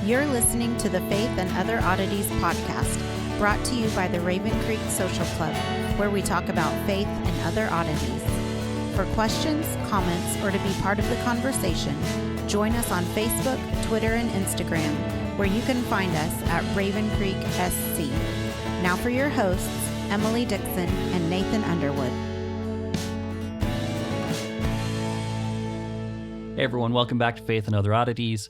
You're listening to the Faith and Other Oddities podcast, brought to you by the Raven Creek Social Club, where we talk about faith and other oddities. For questions, comments, or to be part of the conversation, join us on Facebook, Twitter, and Instagram, where you can find us at Raven Creek SC. Now for your hosts, Emily Dixon and Nathan Underwood. Hey everyone, welcome back to Faith and Other Oddities.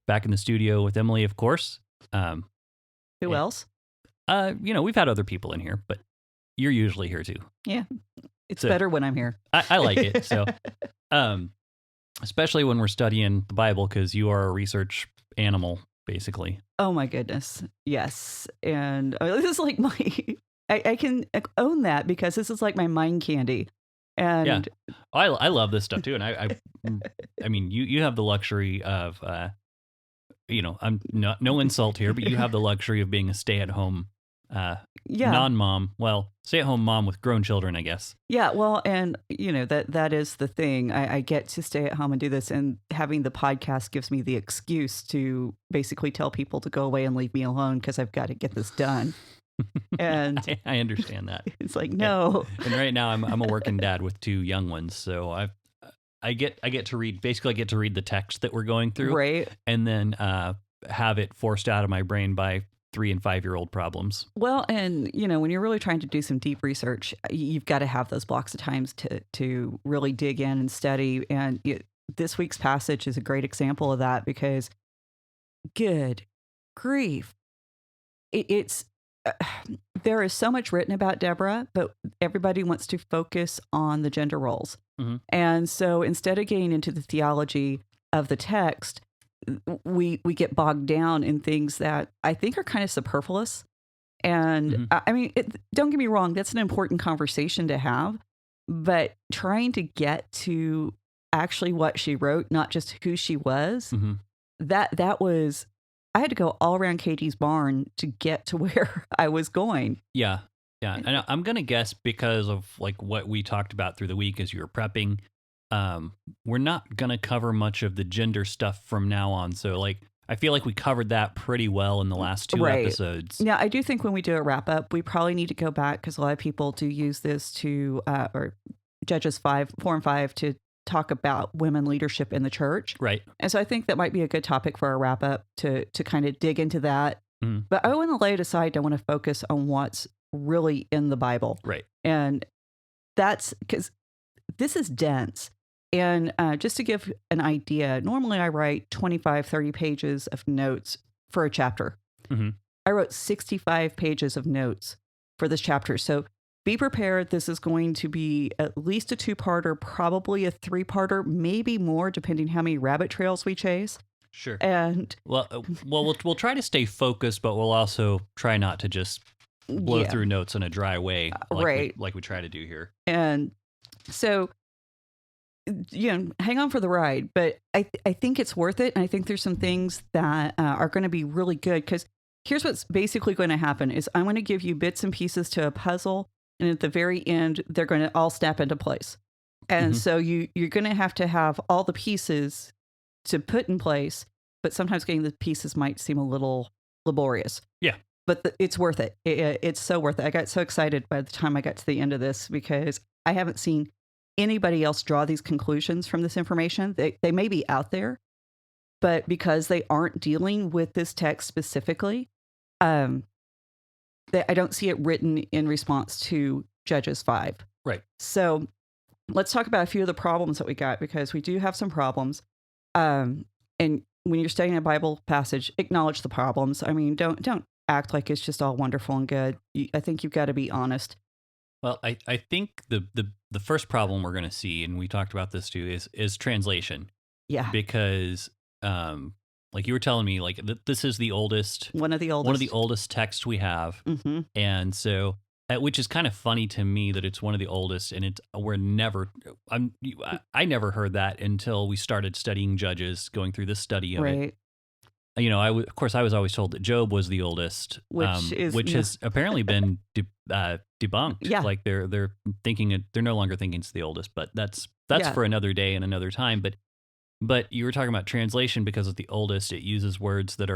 Back in the studio with Emily, of course. Who else? We've had other people in here, but you're usually here too. Yeah, it's better when I'm here. I like it. So, especially when we're studying the Bible, because you are a research animal, basically. Oh my goodness, yes. And this is like I can own that because this is like my mind candy. And yeah, I love this stuff too. And I mean, you have the luxury of, I'm no insult here, but you have the luxury of being a stay-at-home, non-mom. Well, stay-at-home mom with grown children, I guess. Yeah, well, and that is the thing. I get to stay at home and do this, and having the podcast gives me the excuse to basically tell people to go away and leave me alone because I've got to get this done. And I understand that. It's like, no. And right now I'm a working dad with two young ones, so I get to read the text that we're going through, right? And then have it forced out of my brain by 3 and 5 year old problems. Well, and when you're really trying to do some deep research, you've got to have those blocks of times to really dig in and study. And this week's passage is a great example of that because, good grief, it's. There is so much written about Deborah, but everybody wants to focus on the gender roles. Mm-hmm. And so instead of getting into the theology of the text, we get bogged down in things that I think are kind of superfluous. And I mean, don't get me wrong, that's an important conversation to have, but trying to get to actually what she wrote, not just who she was, that was... I had to go all around Katie's barn to get to where I was going. Yeah. And I'm going to guess because of like what we talked about through the week as you were prepping, we're not going to cover much of the gender stuff from now on. So like, I feel like we covered that pretty well in the last 2 episodes. Yeah, I do think when we do a wrap up, we probably need to go back because a lot of people do use this to, or Judges 4 and 5 to talk about women leadership in the church. Right. And so I think that might be a good topic for a wrap up to kind of dig into that. But I want to lay it aside. I want to focus on what's really in the Bible. Right. And that's because this is dense. And just to give an idea, normally I write 25, 30 pages of notes for a chapter. I wrote 65 pages of notes for this chapter. So be prepared. This is going to be at least a 2-parter, probably a 3-parter, maybe more, depending how many rabbit trails we chase. Sure. And we'll try to stay focused, but we'll also try not to just blow through notes in a dry way, like we try to do here. And so, hang on for the ride. But I think it's worth it, and I think there's some things that are going to be really good because here's what's basically going to happen: is I'm going to give you bits and pieces to a puzzle. And at the very end, they're going to all snap into place. And so you're going to have all the pieces to put in place, but sometimes getting the pieces might seem a little laborious. Yeah. But it's worth it. It's so worth it. I got so excited by the time I got to the end of this because I haven't seen anybody else draw these conclusions from this information. They may be out there, but because they aren't dealing with this text specifically, I don't see it written in response to Judges 5. Right. So let's talk about a few of the problems that we got because we do have some problems. And when you're studying a Bible passage, acknowledge the problems. I mean, don't act like it's just all wonderful and good. I think you've got to be honest. Well, I think the first problem we're going to see, and we talked about this too, is translation. Yeah. Because like you were telling me, like this is the oldest, one of the oldest texts we have, and so which is kind of funny to me that it's one of the oldest, and I never heard that until we started studying Judges, going through this study of it. Of course, I was always told that Job was the oldest, which has apparently been debunked. Yeah, like they're thinking they're no longer thinking it's the oldest, but that's for another day and another time. But But you were talking about translation because it's the oldest. It uses words that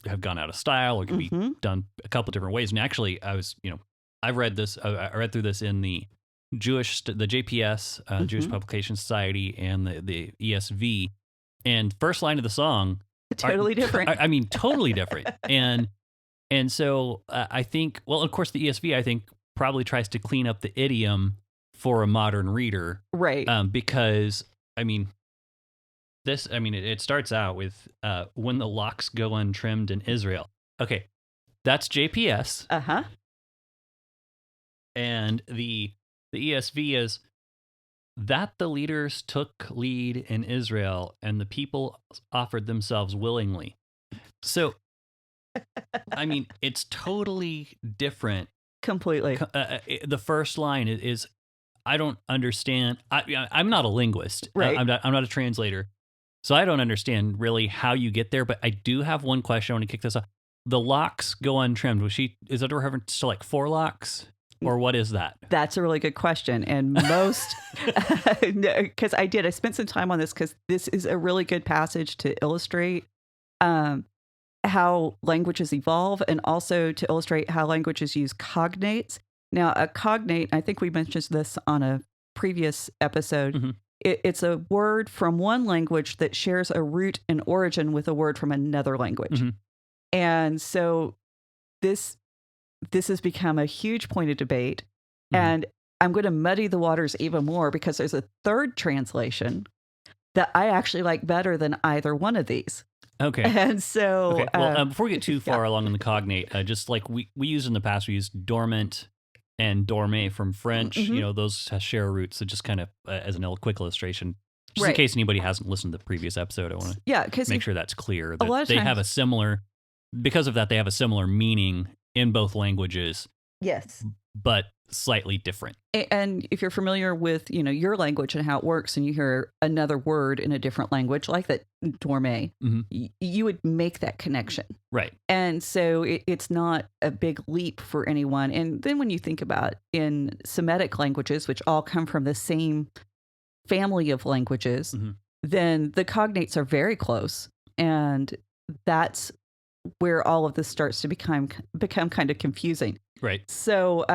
have gone out of style or can be done a couple different ways. And actually, I read this. I read through this in the the JPS, Jewish Publication Society, and the ESV. And first line of the song, totally different. I mean, totally different. And so I think, well, of course, the ESV I think probably tries to clean up the idiom for a modern reader, right? Because it starts out with when the locks go untrimmed in Israel. Okay, that's JPS. And the ESV is that the leaders took lead in Israel and the people offered themselves willingly. So, I mean, it's totally different. Completely. The first line is I don't understand. I'm not a linguist. Right. I'm not a translator. So I don't understand really how you get there, but I do have one question. I want to kick this off. The locks go untrimmed. Is that a reference to like forelocks? Or what is that? That's a really good question. And most, because I spent some time on this because this is a really good passage to illustrate how languages evolve and also to illustrate how languages use cognates. Now, a cognate, I think we mentioned this on a previous episode. It's a word from one language that shares a root and origin with a word from another language. And so this has become a huge point of debate. And I'm going to muddy the waters even more because there's a third translation that I actually like better than either one of these. Okay. And so... Well, before we get too far along in the cognate, just like we used in the past, we used dormant and dorme from French. Those share roots. So just kind of as a quick illustration, just in case anybody hasn't listened to the previous episode, I want to make sure that's clear. That they have because of that, they have a similar meaning in both languages. Yes. But slightly different. And if you're familiar with, your language and how it works, and you hear another word in a different language, like that dorme, you would make that connection. Right. And so it's not a big leap for anyone. And then when you think about in Semitic languages, which all come from the same family of languages, then the cognates are very close. And that's where all of this starts to become kind of confusing. Right. So,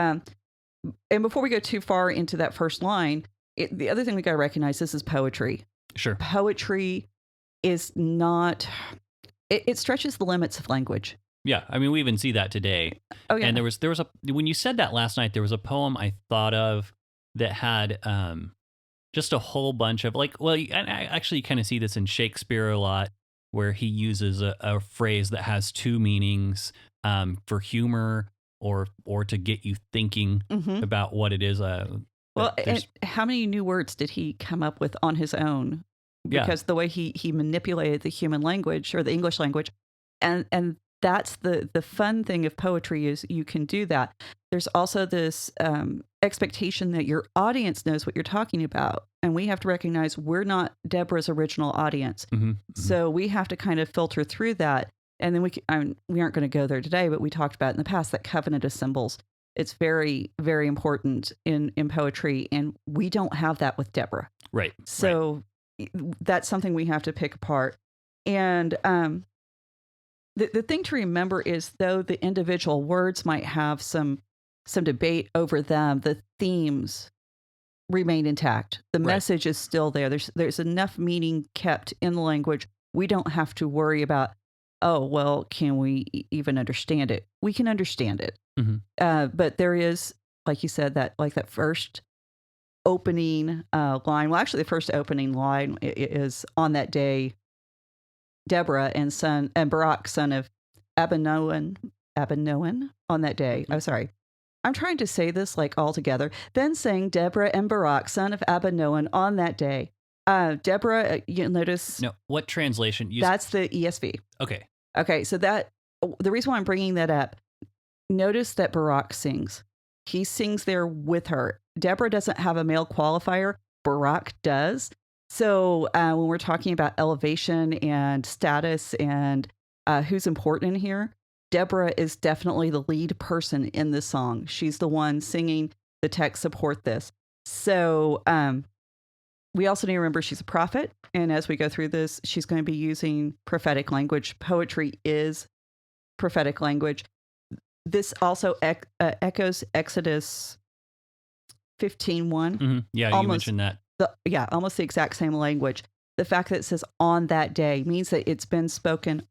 and before we go too far into that first line, the other thing we got to recognize, this is poetry. Sure. Poetry is not, it stretches the limits of language. Yeah. I mean, we even see that today. Oh, yeah. And there was when you said that last night, there was a poem I thought of that had just a whole bunch of and I actually kind of see this in Shakespeare a lot, where he uses a phrase that has two meanings for humor or to get you thinking about what it is. Well, and how many new words did he come up with on his own? Because the way he manipulated the human language or the English language, and that's the fun thing of poetry is you can do that. There's also this expectation that your audience knows what you're talking about. And we have to recognize we're not Deborah's original audience. So we have to kind of filter through that. And then we aren't going to go there today, but we talked about in the past that covenant of symbols. It's very, very important in poetry. And we don't have that with Deborah. Right. So that's something we have to pick apart. And the thing to remember is, though the individual words might have some debate over them, the themes remain intact. The message is still there. There's enough meaning kept in the language. We don't have to worry about, oh, well, can we even understand it? We can understand it. But there is, like you said, that first opening line. Well, actually, the first opening line is, on that day, Deborah and Barak, son of Abinoam, on that day. Oh, sorry. I'm trying to say this all together. Then sang Deborah and Barak, son of Abinoam, on that day. Deborah, you'll notice. No, what translation? That's the ESV. Okay. So the reason why I'm bringing that up, notice that Barak sings. He sings there with her. Deborah doesn't have a male qualifier. Barak does. So when we're talking about elevation and status and who's important in here, Deborah is definitely the lead person in this song. She's the one singing. The text support this. So we also need to remember she's a prophet. And as we go through this, she's going to be using prophetic language. Poetry is prophetic language. This also echoes Exodus 15:1. Mm-hmm. Yeah, you mentioned that. Almost the exact same language. The fact that it says on that day means that it's been spoken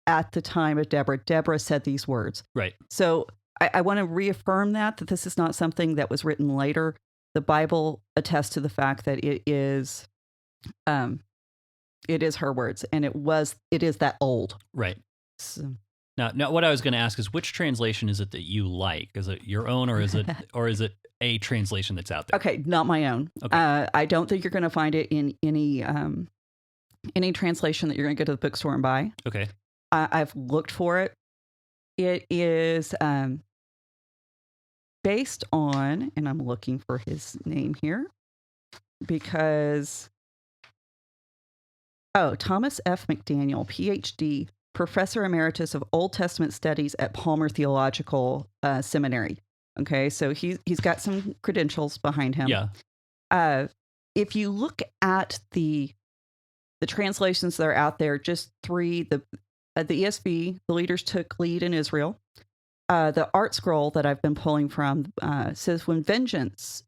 at the time of Deborah. Deborah said these words. Right. So I want to reaffirm that this is not something that was written later. The Bible attests to the fact that it is her words, and it is that old. Right. So. Now, what I was going to ask is, which translation is it that you like? Is it your own, or is it a translation that's out there? Okay, not my own. Okay. I don't think you're going to find it in any translation that you're going to go to the bookstore and buy. Okay. I've looked for it. It is based on, and I'm looking for his name here because, Thomas F. McDaniel, PhD, Professor Emeritus of Old Testament Studies at Palmer Theological Seminary. Okay, so he's got some credentials behind him. Yeah. If you look at the translations that are out there, just three, the ESV, the leaders took lead in Israel. The Art Scroll that I've been pulling from says when the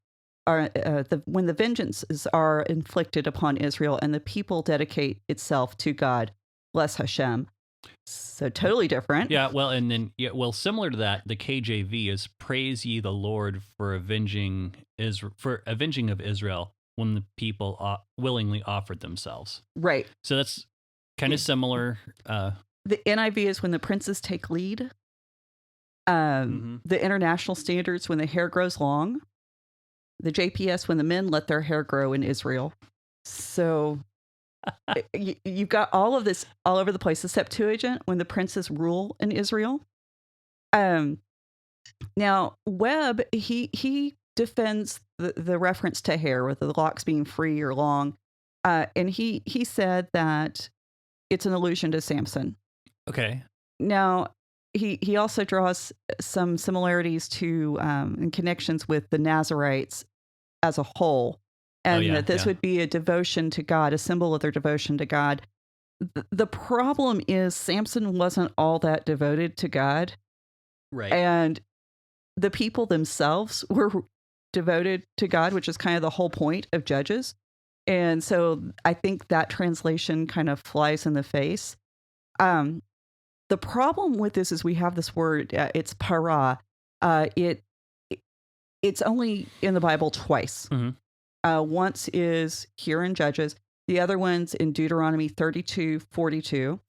vengeances are inflicted upon Israel and the people dedicate itself to God, bless Hashem. So totally different. Yeah, well, and then similar to that, the KJV is praise ye the Lord for avenging of Israel when the people willingly offered themselves. Right. So that's kind of similar. The NIV is when the princes take lead. The International Standards when the hair grows long. The JPS when the men let their hair grow in Israel. So you've got all of this all over the place. The Septuagint when the princes rule in Israel. Now Webb he defends the reference to hair with the locks being free or long, and he said that it's an allusion to Samson. Okay. Now he also draws some similarities to and connections with the Nazarites as a whole. And that this would be a devotion to God, a symbol of their devotion to God. The problem is Samson wasn't all that devoted to God. Right. And the people themselves were devoted to God, which is kind of the whole point of Judges. And so I think that translation kind of flies in the face. The problem with this is we have this word, it's para. It's only in the Bible twice. Mm-hmm. Once is here in Judges. The other one's in Deuteronomy 32:42.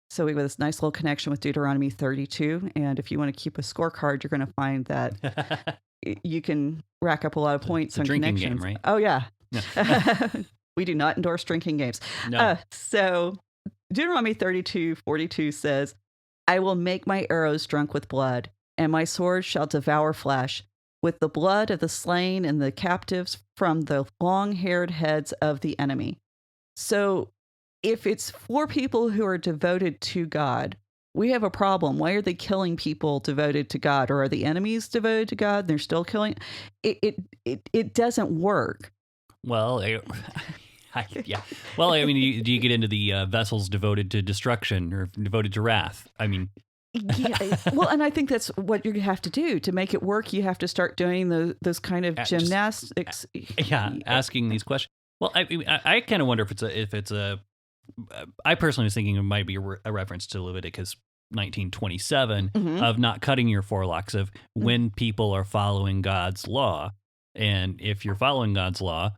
So we have this nice little connection with Deuteronomy 32. And if you want to keep a scorecard, you're going to find that you can rack up a lot of points on drinking connections. Game, right? Oh, yeah. No. We do not endorse drinking games. No. So Deuteronomy 32:42 says, I will make my arrows drunk with blood, and my sword shall devour flesh, with the blood of the slain and the captives from the long-haired heads of the enemy. So if it's for people who are devoted to God, we have a problem. Why are they killing people devoted to God? Or are the enemies devoted to God and they're still killing? It doesn't work. Well, yeah. Well, I mean, do you get into the vessels devoted to destruction or devoted to wrath? I mean... Yeah, well, and I think that's what you have to do to make it work. You have to start doing those kind of gymnastics. Asking these questions. Well, I kind of wonder if it's a. I personally was thinking it might be a reference to Leviticus 19:27 of not cutting your forelocks, of when people are following God's law, and if you're following God's law,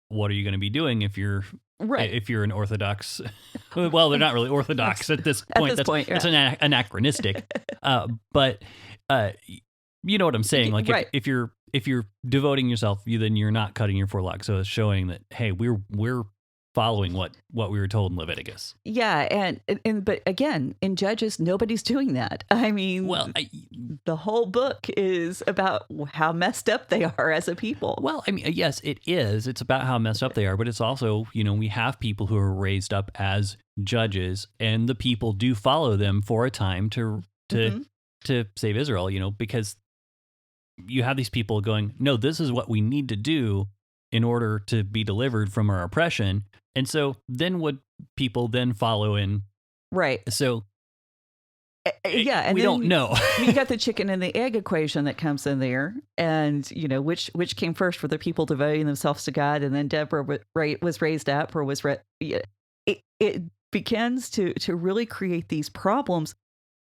what are you going to be doing if you're an Orthodox? Well, they're not really Orthodox at this point. That's anachronistic. But you know what I'm saying? Like if you're devoting yourself, then you're not cutting your forelock. So it's showing that, hey, we're following what we were told in Leviticus. Yeah, and but again, in Judges, nobody's doing that. I mean, the whole book is about how messed up they are as a people. Well, I mean, yes, it is. It's about how messed up they are, but it's also, we have people who are raised up as judges, and the people do follow them for a time to save Israel, because you have these people going, no, this is what we need to do. in order to be delivered from our oppression. And so then would people then follow in? Right. So yeah, and we don't know. You got the chicken and the egg equation that comes in there, and which came first? Were the people devoting themselves to God, and then Deborah was raised up, or was it begins to really create these problems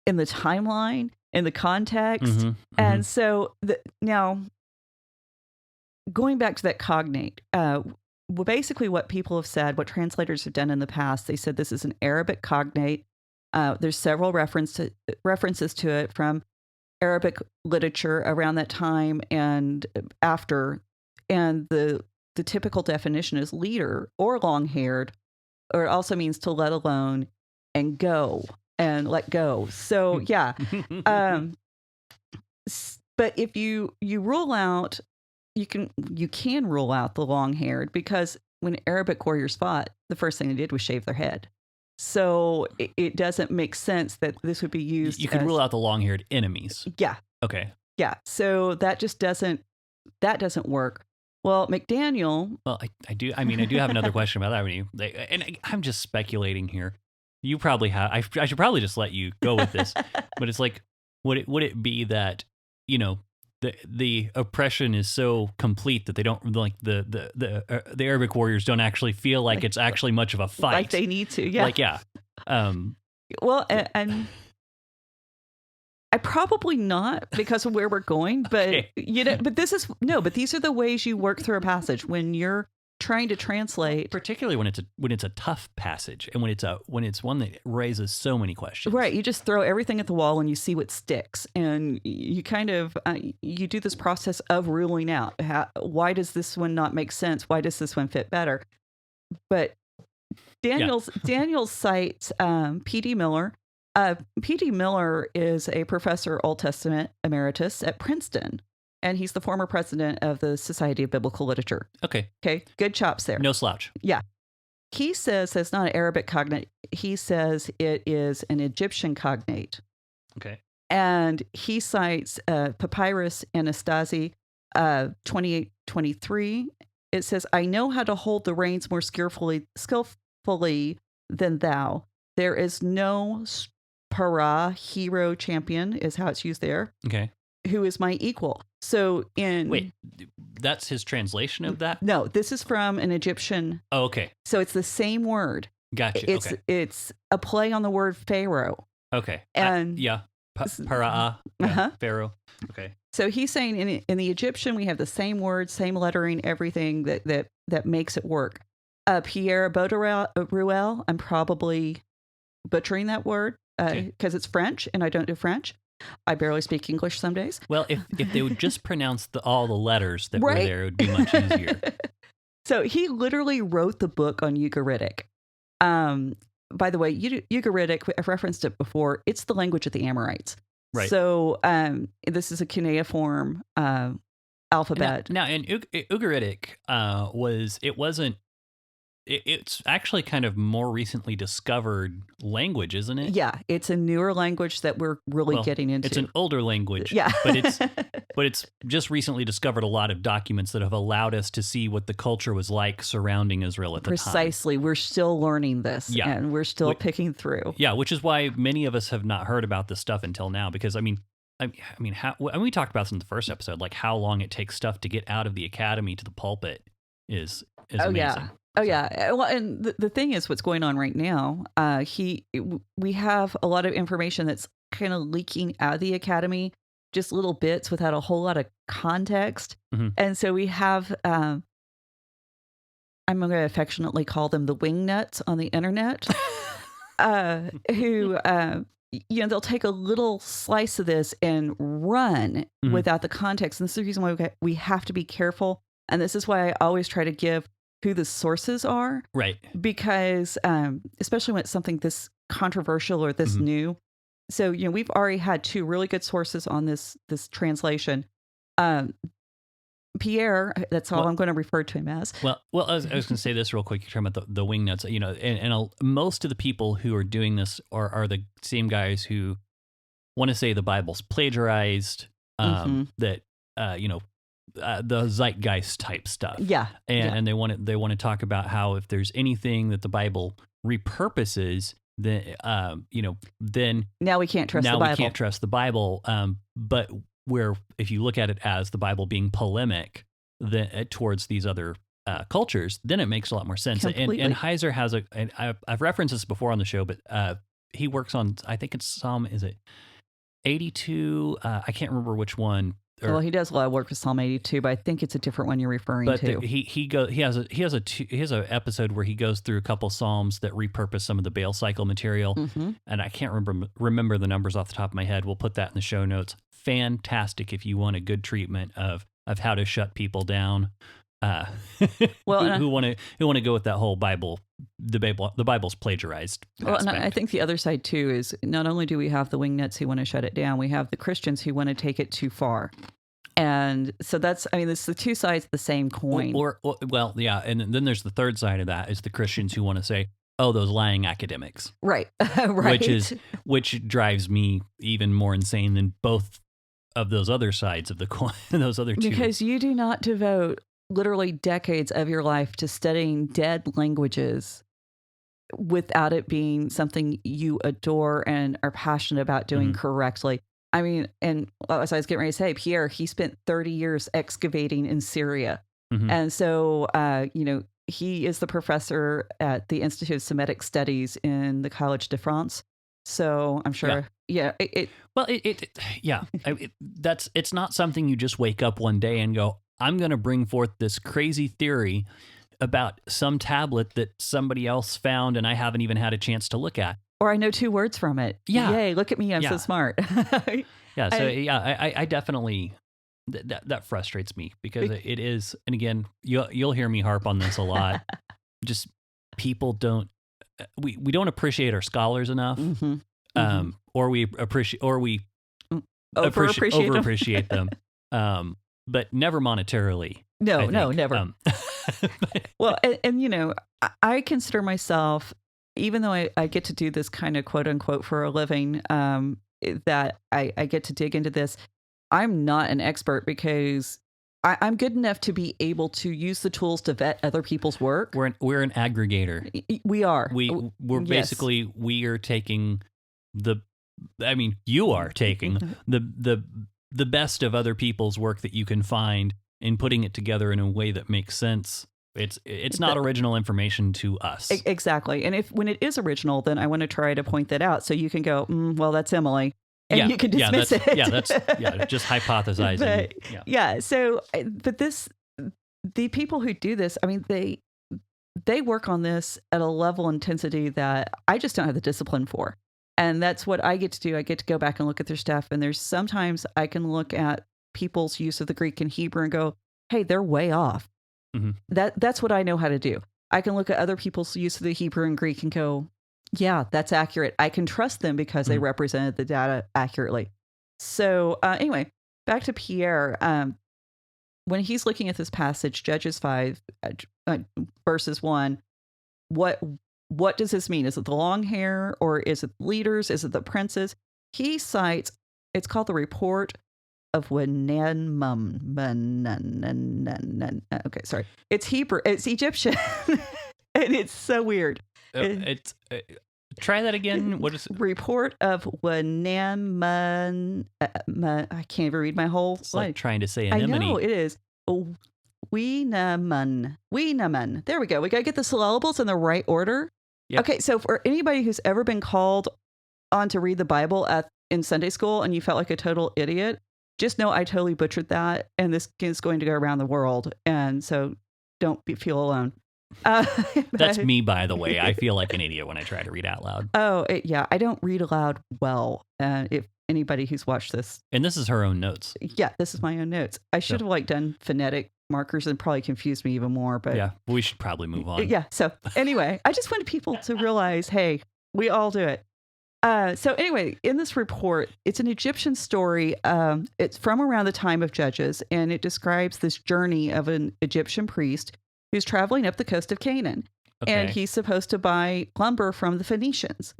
in the timeline, in the context, and so now going back to that cognate. Well, basically, what people have said, what translators have done in the past, they said this is an Arabic cognate. There's several references to it from Arabic literature around that time and after. And the typical definition is leader or long-haired, or it also means to let alone and go and let go. So, yeah. But if you rule out, you can rule out the long-haired, because when Arabic warriors fought, the first thing they did was shave their head. So it doesn't make sense that this would be used. You could rule out the long-haired enemies. Yeah. Okay. Yeah. So that just doesn't work. Well, McDaniel. Well, I do have another question about that. And I'm just speculating here. You probably have. I should probably just let you go with this. But it's like, would it be that the oppression is so complete that they don't, like, the Arabic warriors don't actually feel like it's actually much of a fight. Like they need to, yeah. Like, yeah. Well, and I probably not, because of where we're going, but Okay. But these are the ways you work through a passage when you're trying to translate, particularly when it's a tough passage, and when it's one that raises so many questions. Right, you just throw everything at the wall and you see what sticks, and you kind of you do this process of ruling out why does this one not make sense, why does this one fit better. But Daniel cites P.D. Miller. P.D. Miller is a professor Old Testament emeritus at Princeton, and he's the former president of the Society of Biblical Literature. Okay, good chops there. no slouch. Yeah. He says it's not an Arabic cognate. He says it is an Egyptian cognate. Okay. And he cites Papyrus Anastasi 28:23. It says, "I know how to hold the reins more skillfully than thou. There is no para hero champion," is how it's used there. Okay. "Who is my equal." So wait, that's his translation of that? No, this is from an Egyptian. Oh, okay. So it's the same word. Gotcha. It's a play on the word Pharaoh. Okay. And Para'a, Pharaoh. Okay. So he's saying in the Egyptian we have the same word, same lettering, everything that makes it work. Pierre Baudouin, I'm probably butchering that word because it's French and I don't do French. I barely speak English some days. Well, if they would just pronounce all the letters that were there, it would be much easier. So he literally wrote the book on Ugaritic. By the way, Ugaritic, I've referenced it before, it's the language of the Amorites. Right. So this is a cuneiform alphabet. Now, and Ugaritic it's actually kind of more recently discovered language, isn't it? Yeah, it's a newer language that we're really getting into. It's an older language, yeah. but it's just recently discovered a lot of documents that have allowed us to see what the culture was like surrounding Israel at the time. Precisely. We're still learning this, and we're still picking through. Yeah, which is why many of us have not heard about this stuff until now, because we talked about this in the first episode, like how long it takes stuff to get out of the academy to the pulpit is amazing. Yeah. Oh, yeah. Well, and the thing is, what's going on right now, we have a lot of information that's kind of leaking out of the academy, just little bits without a whole lot of context. Mm-hmm. And so we have, I'm going to affectionately call them the wingnuts on the internet, who, they'll take a little slice of this and run without the context. And this is the reason why we have to be careful. And this is why I always try to give who the sources are. Right. Because especially when it's something this controversial or this new. So, we've already had two really good sources on this translation. Pierre, that's all I'm going to refer to him as. Well, I was going to say this real quick. You're talking about the wingnuts, and most of the people who are doing this are the same guys who want to say the Bible's plagiarized, that, the zeitgeist type stuff. Yeah. And they want to talk about how if there's anything that the Bible repurposes, then then now we can't trust the Bible. We can't trust the Bible. But where if you look at it as the Bible being polemic towards these other cultures, then it makes a lot more sense. And Heiser has I've referenced this before on the show, but he works on, I think it's Psalm, is it 82? I can't remember which one. Well, he does a lot of work with Psalm 82, but I think it's a different one you're referring to. But he has a episode where he goes through a couple psalms that repurpose some of the Baal cycle material, and I can't remember the numbers off the top of my head. We'll put that in the show notes. Fantastic if you want a good treatment of how to shut people down. Who want to go with that whole the Bible's plagiarized. Well, and I think the other side too is not only do we have the wingnuts who want to shut it down, we have the Christians who want to take it too far, and so it's the two sides of the same coin. And then there's the third side of that is the Christians who want to say, "Oh, those lying academics," right, right, which drives me even more insane than both of those other sides of the coin. Those other two, because you do not devote literally decades of your life to studying dead languages without it being something you adore and are passionate about doing correctly. I mean, and as I was getting ready to say, Pierre, he spent 30 years excavating in Syria. And so, he is the professor at the Institute of Semitic Studies in the College de France. So I'm sure, it's not something you just wake up one day and go, I'm going to bring forth this crazy theory about some tablet that somebody else found and I haven't even had a chance to look at. Or I know 2 words from it. Yeah. Yay, look at me, I'm so smart. I definitely, that frustrates me because it is, and again, you'll hear me harp on this a lot. Just people we don't appreciate our scholars enough, or we overappreciate them. But never monetarily. No, never. Well, and I consider myself, even though I get to do this kind of quote unquote for a living, that I get to dig into this, I'm not an expert because I'm good enough to be able to use the tools to vet other people's work. We're an aggregator. We are. We're basically, we are taking you are taking the best of other people's work that you can find and putting it together in a way that makes sense. It's not original information to us. Exactly. And when it is original, then I want to try to point that out so you can go, well, that's Emily. And you can dismiss it. Just hypothesizing. The people who do this, they work on this at a level of intensity that I just don't have the discipline for. And that's what I get to do. I get to go back and look at their stuff. And there's sometimes I can look at people's use of the Greek and Hebrew and go, hey, they're way off. That's what I know how to do. I can look at other people's use of the Hebrew and Greek and go, yeah, that's accurate. I can trust them because they represented the data accurately. So anyway, back to Pierre. When he's looking at this passage, Judges 5, verses 1, what does this mean? Is it the long hair, or is it leaders? Is it the princes? He cites, it's called the report of Wenanmum. Okay, sorry. It's Hebrew. It's Egyptian. And it's so weird. Try that again. What is it? Report of Wenanmun. I can't even read my whole slide. Like trying to say anemone. I know, it is. Weenamun. There we go. We got to get the syllables in the right order. Yep. Okay, so for anybody who's ever been called on to read the Bible in Sunday school and you felt like a total idiot, just know I totally butchered that, and this is going to go around the world, and so don't feel alone. That's me, by the way. I feel like an idiot when I try to read out loud. Oh, I don't read aloud well. If anybody who's watched this. And this is her own notes. Yeah, this is my own notes. I should have done phonetic markers and probably confused me even more. But yeah, we should probably move on. Yeah. So anyway, I just wanted people to realize, hey, we all do it. So anyway, in this report, it's an Egyptian story. It's from around the time of Judges, and it describes this journey of an Egyptian priest who's traveling up the coast of Canaan. Okay. And he's supposed to buy lumber from the Phoenicians.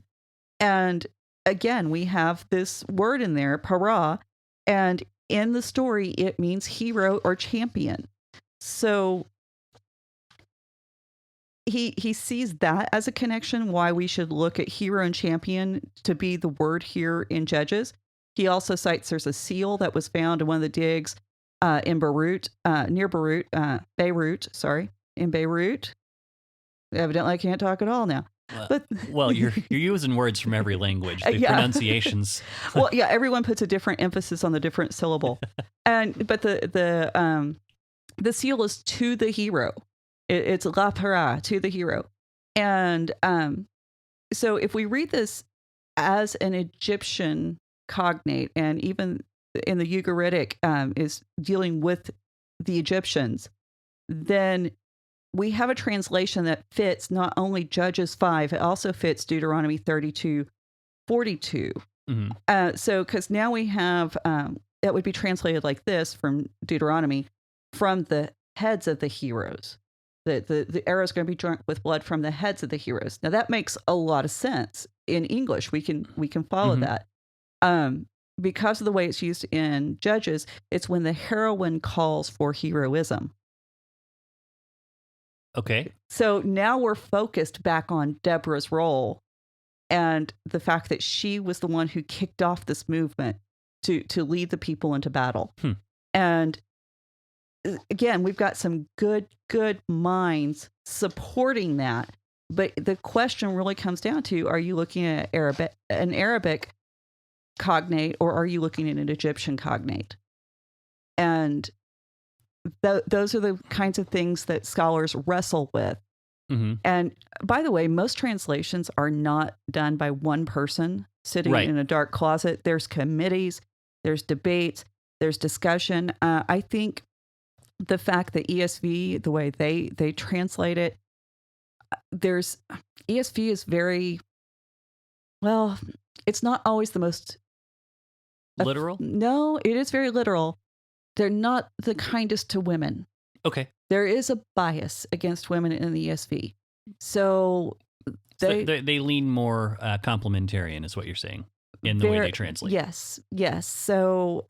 And again, we have this word in there, para, and in the story, it means hero or champion. So he sees that as a connection, why we should look at hero and champion to be the word here in Judges. He also cites there's a seal that was found in one of the digs in Beirut, near Beirut, in Beirut. Evidently, I can't talk at all now. Well, you're using words from every language. The pronunciations. Well, yeah, everyone puts a different emphasis on the different syllable, but the seal is to the hero. It's la para, to the hero, and so if we read this as an Egyptian cognate, and even in the Ugaritic is dealing with the Egyptians, then we have a translation that fits not only Judges 5, it also fits Deuteronomy 32:42. Mm-hmm. So, because now we have, it would be translated like this from Deuteronomy, from the heads of the heroes. The arrow is going to be drunk with blood from the heads of the heroes. Now that makes a lot of sense in English. We can follow that. Because of the way it's used in Judges, it's when the heroine calls for heroism. Okay. So now we're focused back on Deborah's role and the fact that she was the one who kicked off this movement to lead the people into battle. And again, we've got some good minds supporting that. But the question really comes down to, are you looking at an Arabic cognate, or are you looking at an Egyptian cognate? And those are the kinds of things that scholars wrestle with. Mm-hmm. And by the way, most translations are not done by one person sitting in a dark closet. There's committees, there's debates, there's discussion. I think the fact that ESV, the way they translate it, ESV is very, well, it's not always the most literal. No, it is very literal. They're not the kindest to women. Okay. There is a bias against women in the ESV. So they lean more complementarian, is what you're saying, in the way they translate. Yes. So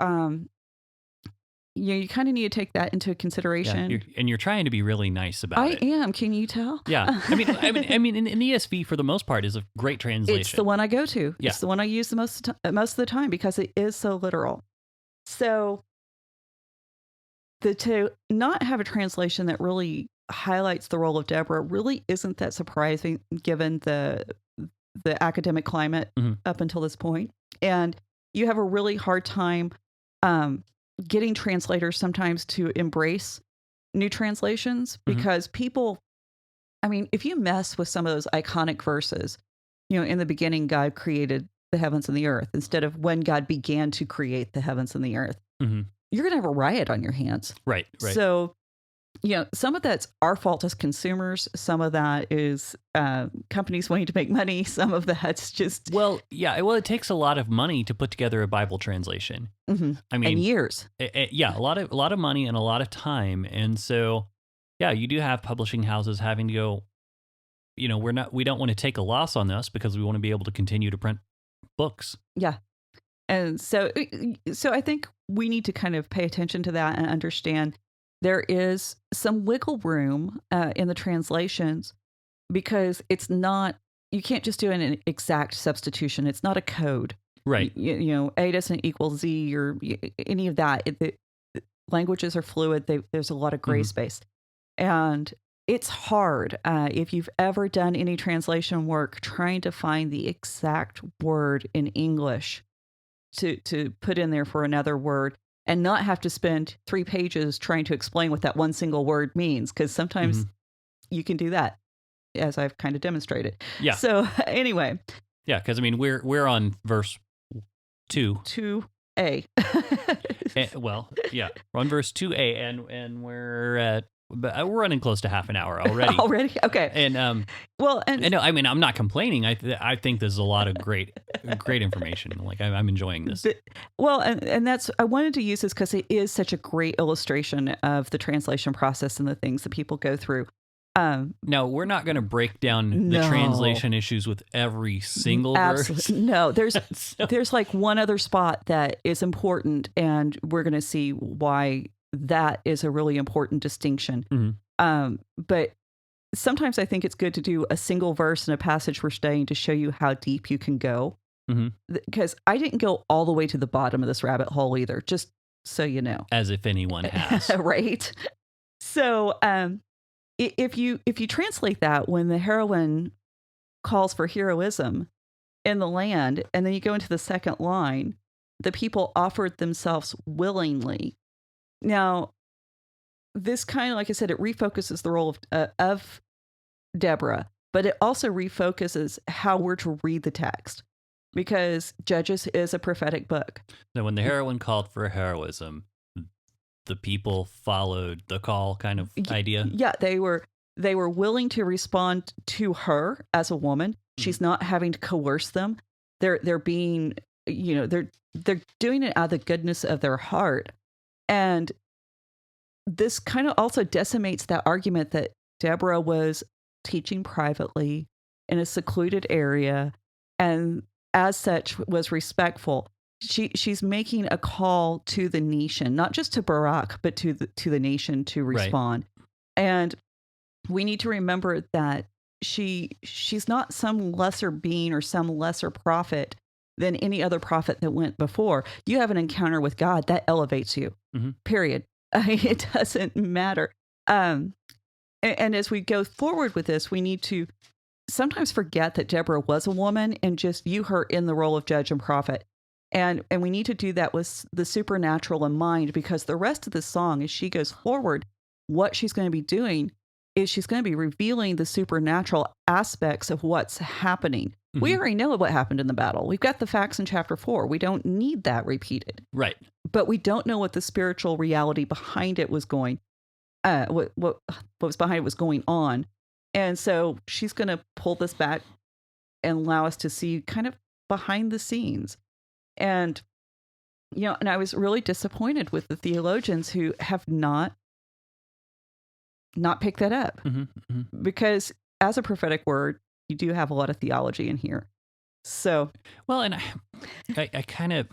you kind of need to take that into consideration. Yeah, you're trying to be really nice about it. I am. Can you tell? Yeah. I mean, in ESV for the most part is a great translation. It's the one I go to. Yeah. It's the one I use the most of the time because it is so literal. So to not have a translation that really highlights the role of Deborah really isn't that surprising given the academic climate up until this point. And you have a really hard time getting translators sometimes to embrace new translations because people, I mean, if you mess with some of those iconic verses, in the beginning, God created the heavens and the earth instead of when God began to create the heavens and the earth. Mm-hmm. You're going to have a riot on your hands. Right. So, some of that's our fault as consumers. Some of that is companies wanting to make money. Some of that's just... Well, yeah. Well, it takes a lot of money to put together a Bible translation. Mm-hmm. I mean... And years. Yeah, a lot of money and a lot of time. And so, yeah, you do have publishing houses having to go, we don't want to take a loss on this because we want to be able to continue to print books. Yeah. And so I think we need to kind of pay attention to that and understand there is some wiggle room in the translations because it's not, you can't just do an exact substitution. It's not a code. Right. A doesn't equal Z or any of that. The languages are fluid. There's a lot of gray space. And it's hard if you've ever done any translation work trying to find the exact word in English to put in there for another word and not have to spend 3 pages trying to explain what that one single word means. Because sometimes you can do that, as I've kind of demonstrated. Yeah. So anyway. Yeah, because I mean, we're on verse 2. 2a. Well, yeah, we're on verse 2a, and we're running close to half an hour already. Already? Okay. And no, I mean, I'm not complaining. I think there's a lot of great information. Like I'm enjoying this. And that's, I wanted to use this because it is such a great illustration of the translation process and the things that people go through. Now, we're not going to break down the translation issues with every single verse. No, there's like one other spot that is important, and we're going to see why that is a really important distinction. Mm-hmm. But sometimes I think it's good to do a single verse in a passage we're studying to show you how deep you can go. Because I didn't go all the way to the bottom of this rabbit hole either, just so you know. As if anyone has. Right? So, if you translate that, when the heroine calls for heroism in the land, and then you go into the second line, the people offered themselves willingly. Now, this kind of, like I said, it refocuses the role of Deborah, but it also refocuses how we're to read the text, because Judges is a prophetic book. So when the heroine called for heroism, the people followed the call kind of idea? Yeah, they were willing to respond to her as a woman. She's not having to coerce them. They're being, they're doing it out of the goodness of their heart. And this kind of also decimates that argument that Deborah was teaching privately in a secluded area, and as such was respectful. She's making a call to the nation, not just to Barak, but to the nation to respond. Right. And we need to remember that she's not some lesser being or some lesser prophet than any other prophet that went before. You have an encounter with God that elevates you, period. It doesn't matter. And as we go forward with this, we need to sometimes forget that Deborah was a woman and just view her in the role of judge and prophet. And we need to do that with the supernatural in mind, because the rest of the song, as she goes forward, what she's going to be doing is she's going to be revealing the supernatural aspects of what's happening. We already know what happened in the battle. We've got the facts in chapter 4. We don't need that repeated. Right. But we don't know what the spiritual reality behind it was going, what was behind it was going on. And so she's going to pull this back and allow us to see kind of behind the scenes. And, and I was really disappointed with the theologians who have not picked that up, because as a prophetic word, you do have a lot of theology in here. So, well, and I kind of,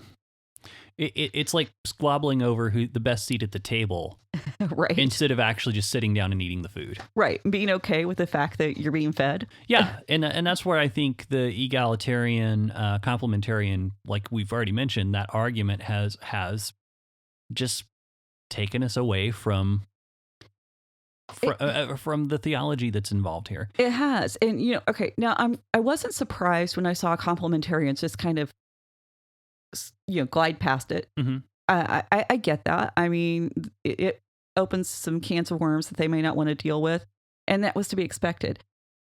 it's like squabbling over who the best seat at the table, right? Instead of actually just sitting down and eating the food, right? Being okay with the fact that you're being fed. Yeah, and that's where I think the egalitarian, complementarian, like we've already mentioned, that argument has just taken us away from the theology that's involved here. It has, and okay. Now I wasn't surprised when I saw complementarians just kind of glide past it. I get that. I mean, it opens some cans of worms that they may not want to deal with, and that was to be expected.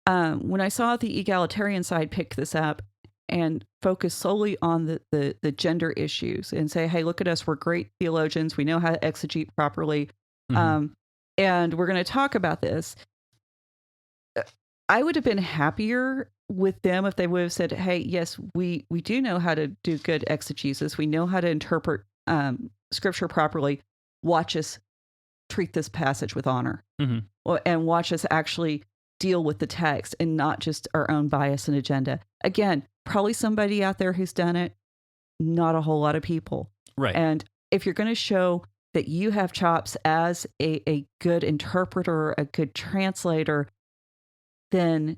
When I saw the egalitarian side pick this up and focus solely on the gender issues and say, hey, look at us, we're great theologians, we know how to exegete properly, and we're going to talk about this, I would have been happier with them if they would have said, hey, yes, we do know how to do good exegesis. We know how to interpret scripture properly. Watch us treat this passage with honor, and watch us actually deal with the text and not just our own bias and agenda. Again, probably somebody out there who's done it, not a whole lot of people. Right. And if you're going to show that you have chops as a good interpreter, a good translator, then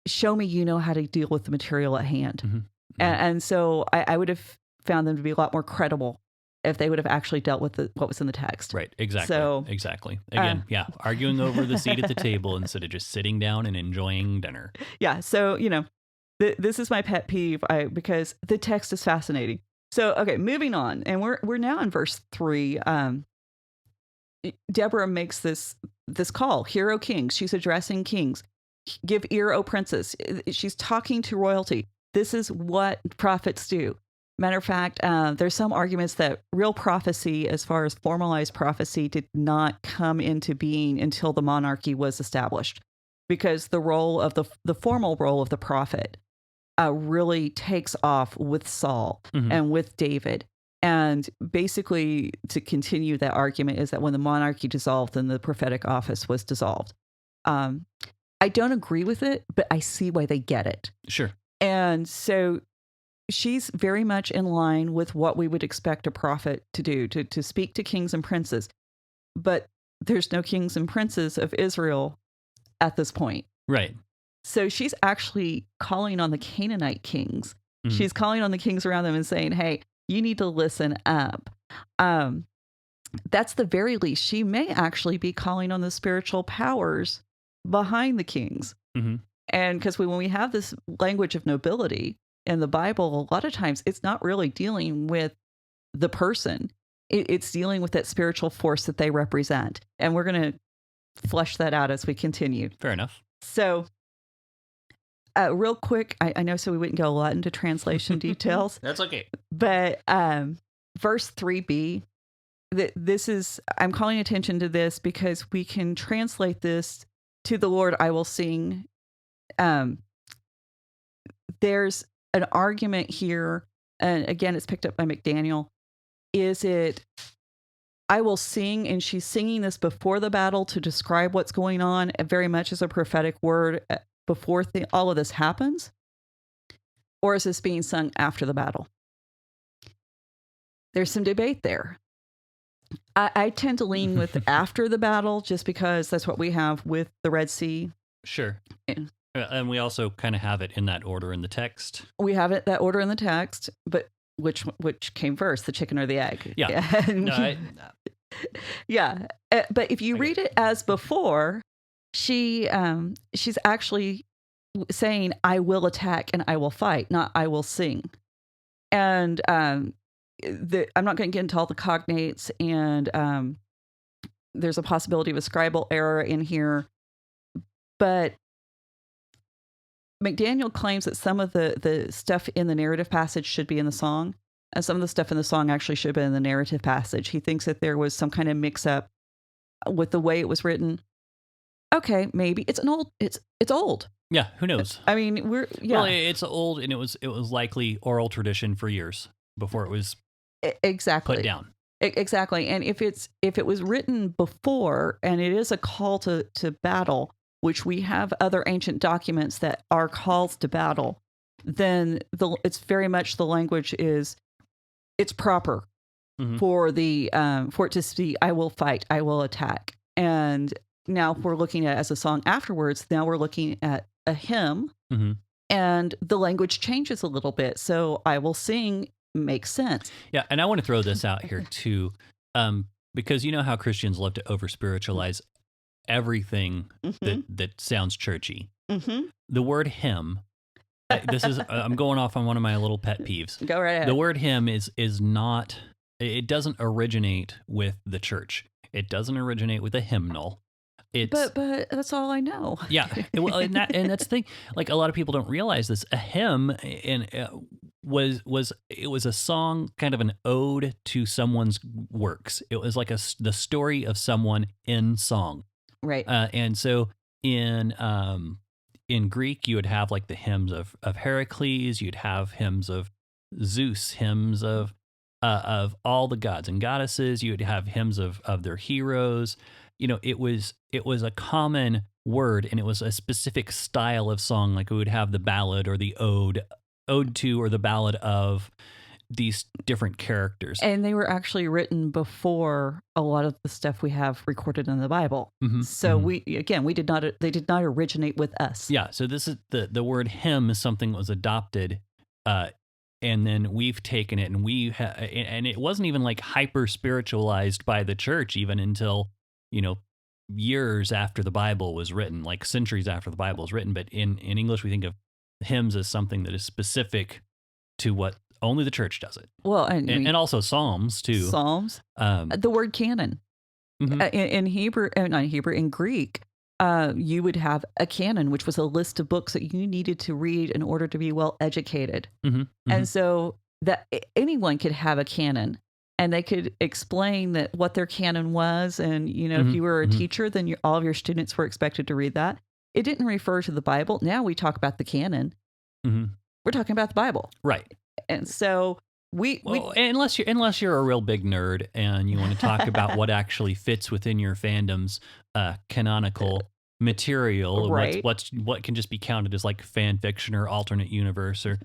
show me you know how to deal with the material at hand. And so I would have found them to be a lot more credible if they would have actually dealt with what was in the text. Right, exactly. So, exactly. Again, arguing over the seat at the table instead of just sitting down and enjoying dinner. Yeah, so, this is my pet peeve because the text is fascinating. So, okay, moving on. And we're now in verse 3. Deborah makes this call, "Hear, O kings." She's addressing kings. "Give ear, O princes." She's talking to royalty. This is what prophets do. Matter of fact, there's some arguments that real prophecy, as far as formalized prophecy, did not come into being until the monarchy was established, because the role of the formal role of the prophet really takes off with Saul and with David. And basically, to continue that argument, is that when the monarchy dissolved, then the prophetic office was dissolved. I don't agree with it, but I see why they get it. Sure. And so she's very much in line with what we would expect a prophet to do, to speak to kings and princes. But there's no kings and princes of Israel at this point. Right. So she's actually calling on the Canaanite kings. Mm-hmm. She's calling on the kings around them and saying, hey, you need to listen up. That's the very least. She may actually be calling on the spiritual powers behind the kings. Mm-hmm. And because when we have this language of nobility in the Bible, a lot of times it's not really dealing with the person. It's dealing with that spiritual force that they represent. And we're going to flesh that out as we continue. Fair enough. So real quick, I know so we wouldn't go a lot into translation details. That's okay. But verse 3b, this is, I'm calling attention to this because we can translate this to the Lord I will sing. There's an argument here, and again, it's picked up by McDaniel. Is it, I will sing, and she's singing this before the battle to describe what's going on, very much as a prophetic word before all of this happens? Or is this being sung after the battle? There's some debate there. I tend to lean with after the battle just because that's what we have with the Red Sea. Sure. And we also kind of have it in that order in the text. We have it that order in the text, but which came first, the chicken or the egg? Yeah. No, yeah. But if you read it as before, she's actually saying, I will attack and I will fight, not I will sing. And I'm not going to get into all the cognates, and there's a possibility of a scribal error in here. But McDaniel claims that some of the stuff in the narrative passage should be in the song, and some of the stuff in the song actually should be in the narrative passage. He thinks that there was some kind of mix-up with the way it was written. Okay, maybe it's old. Yeah, who knows? I mean, well, it's old, and it was likely oral tradition for years before it was exactly put down. Exactly, and if it was written before, and it is a call to battle, which we have other ancient documents that are calls to battle, then it's very much the language is, it's proper for it to be, I will fight, I will attack. And now if we're looking at it as a song afterwards, now we're looking at a hymn, and the language changes a little bit. So I will sing makes sense. Yeah, and I want to throw this out here too, because you know how Christians love to over-spiritualize everything that sounds churchy. The word hymn, this is, I'm going off on one of my little pet peeves. Go right ahead. The word hymn is not, it doesn't originate with the church. It doesn't originate with a hymnal. But that's all I know. Yeah, well, and that's the thing. Like, a lot of people don't realize this. A hymn was a song, kind of an ode to someone's works. It was like the story of someone in song. Right. And so in Greek, you would have like the hymns of Heracles. You'd have hymns of Zeus, hymns of all the gods and goddesses. You'd have hymns of their heroes. You know, it was a common word, and it was a specific style of song. Like we would have the ballad or the ode to, or the ballad of these different characters. And they were actually written before a lot of the stuff we have recorded in the Bible. So they did not originate with us. Yeah. So this is the word hymn is something that was adopted, and then we've taken it, and and it wasn't even like hyper spiritualized by the church even until, years after the Bible was written, like centuries after the Bible was written. But in English, we think of hymns as something that is specific to what only the church does it. Well, and also Psalms too. Psalms. The word canon in Hebrew, not in Hebrew, in Greek, you would have a canon, which was a list of books that you needed to read in order to be well educated. And so that anyone could have a canon, and they could explain that what their canon was. And, if you were a teacher, then all of your students were expected to read that. It didn't refer to the Bible. Now we talk about the canon. We're talking about the Bible. Right. And so unless you're a real big nerd and you want to talk about what actually fits within your fandom's canonical material, right? What can just be counted as like fan fiction or alternate universe, or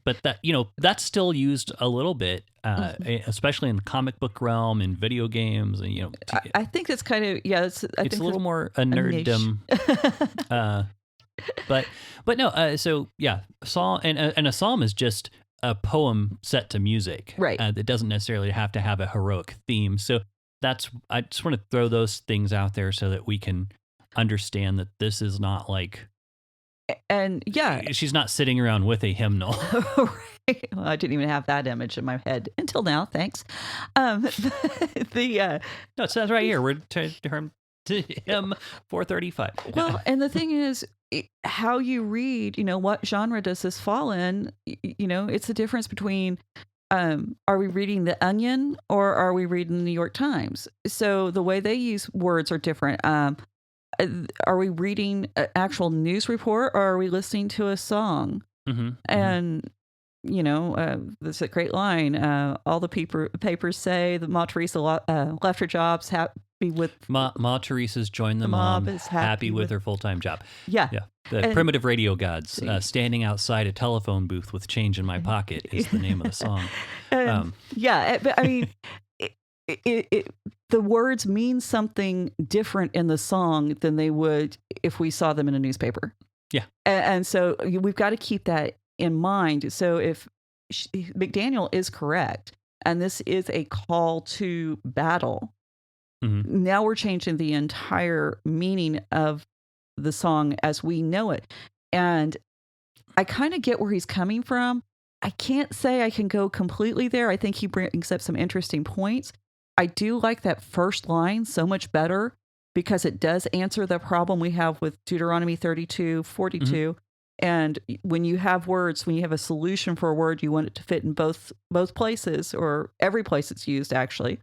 but that that's still used a little bit, especially in the comic book realm, in video games, and I think it's kind of it's a little more a nerddom. But no, so yeah, psalm and a psalm is just a poem set to music, right? It doesn't necessarily have to have a heroic theme. So I just want to throw those things out there so that we can understand that this is not like. And she's not sitting around with a hymnal. Right. Well, I didn't even have that image in my head until now. Thanks. No, it says right here. We're to hymn 435. Well, and the thing is, how you read. What genre does this fall in? It's the difference between. Are we reading The Onion or are we reading the New York Times? So the way they use words are different. Are we reading an actual news report or are we listening to a song? And, there's a great line. All the papers say that Ma Teresa left her jobs happy with... Ma Teresa's joined the mob, is happy with her full-time job. Yeah. The primitive radio gods, standing outside a telephone booth with change in my pocket is the name of the song. But I mean... the words mean something different in the song than they would if we saw them in a newspaper. Yeah. And so we've got to keep that in mind. So if McDaniel is correct, and this is a call to battle, now we're changing the entire meaning of the song as we know it. And I kind of get where he's coming from. I can't say I can go completely there. I think he brings up some interesting points. I do like that first line so much better because it does answer the problem we have with Deuteronomy 32:42. And when you have words, when you have a solution for a word, you want it to fit in both places or every place it's used, actually.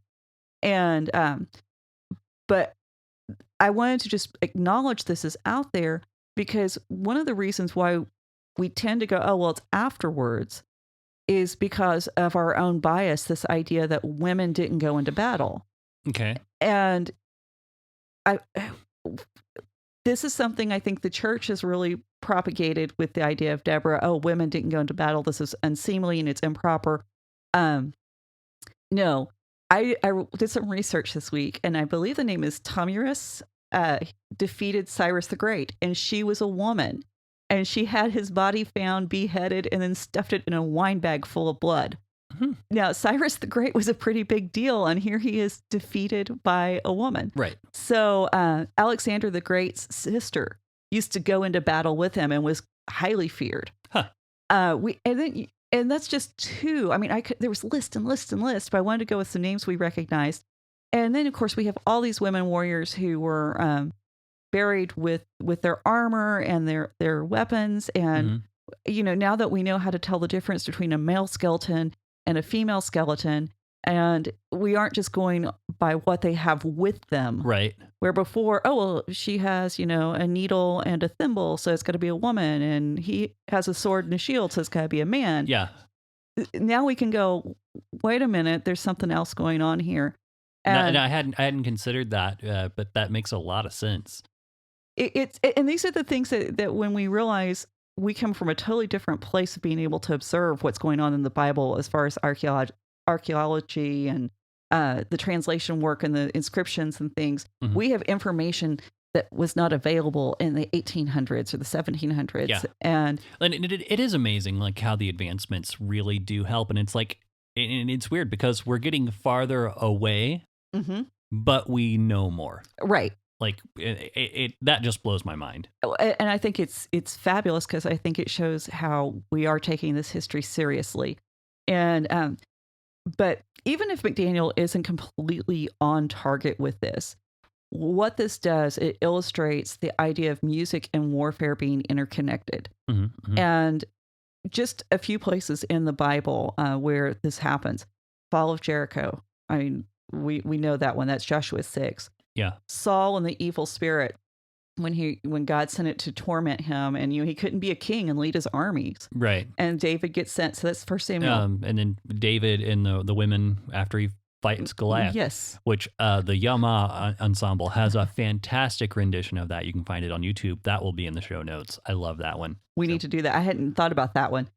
And but I wanted to just acknowledge this is out there because one of the reasons why we tend to go, oh, well, it's afterwards, is because of our own bias, this idea that women didn't go into battle. Okay. And this is something I think the church has really propagated with the idea of Deborah, oh, women didn't go into battle. This is unseemly and it's improper. No, I did some research this week, and I believe the name is Tamuris, defeated Cyrus the Great, and she was a woman. And she had his body found, beheaded, and then stuffed it in a wine bag full of blood. Now, Cyrus the Great was a pretty big deal, and here he is defeated by a woman. Right. So Alexander the Great's sister used to go into battle with him and was highly feared. And that's just two. I mean, there was list and list and list, but I wanted to go with some names we recognized. And then, of course, we have all these women warriors who were buried with their armor and their weapons. And, now that we know how to tell the difference between a male skeleton and a female skeleton, and we aren't just going by what they have with them. Right. Where before, oh, well, she has, a needle and a thimble, so it's got to be a woman. And he has a sword and a shield, so it's got to be a man. Yeah. Now we can go, wait a minute, there's something else going on here. And I hadn't considered that, but that makes a lot of sense. And these are the things that when we realize we come from a totally different place of being able to observe what's going on in the Bible as far as archaeology and the translation work and the inscriptions and things. We have information that was not available in the 1800s or the 1700s. Yeah. And it is amazing like how the advancements really do help. And it's like, and it's weird because we're getting farther away, but we know more. Right. Like that just blows my mind. And I think it's fabulous because I think it shows how we are taking this history seriously. And but even if McDaniel isn't completely on target with this, what this does, it illustrates the idea of music and warfare being interconnected. And just a few places in the Bible where this happens. Fall of Jericho. I mean, we know that one. That's Joshua 6. Yeah. Saul and the evil spirit, when God sent it to torment him, and he couldn't be a king and lead his armies. Right. And David gets sent. So that's 1 Samuel. And then David and the women after he fights Goliath. Yes. Which the Yama Ensemble has a fantastic rendition of that. You can find it on YouTube. That will be in the show notes. I love that one. We need to do that. I hadn't thought about that one.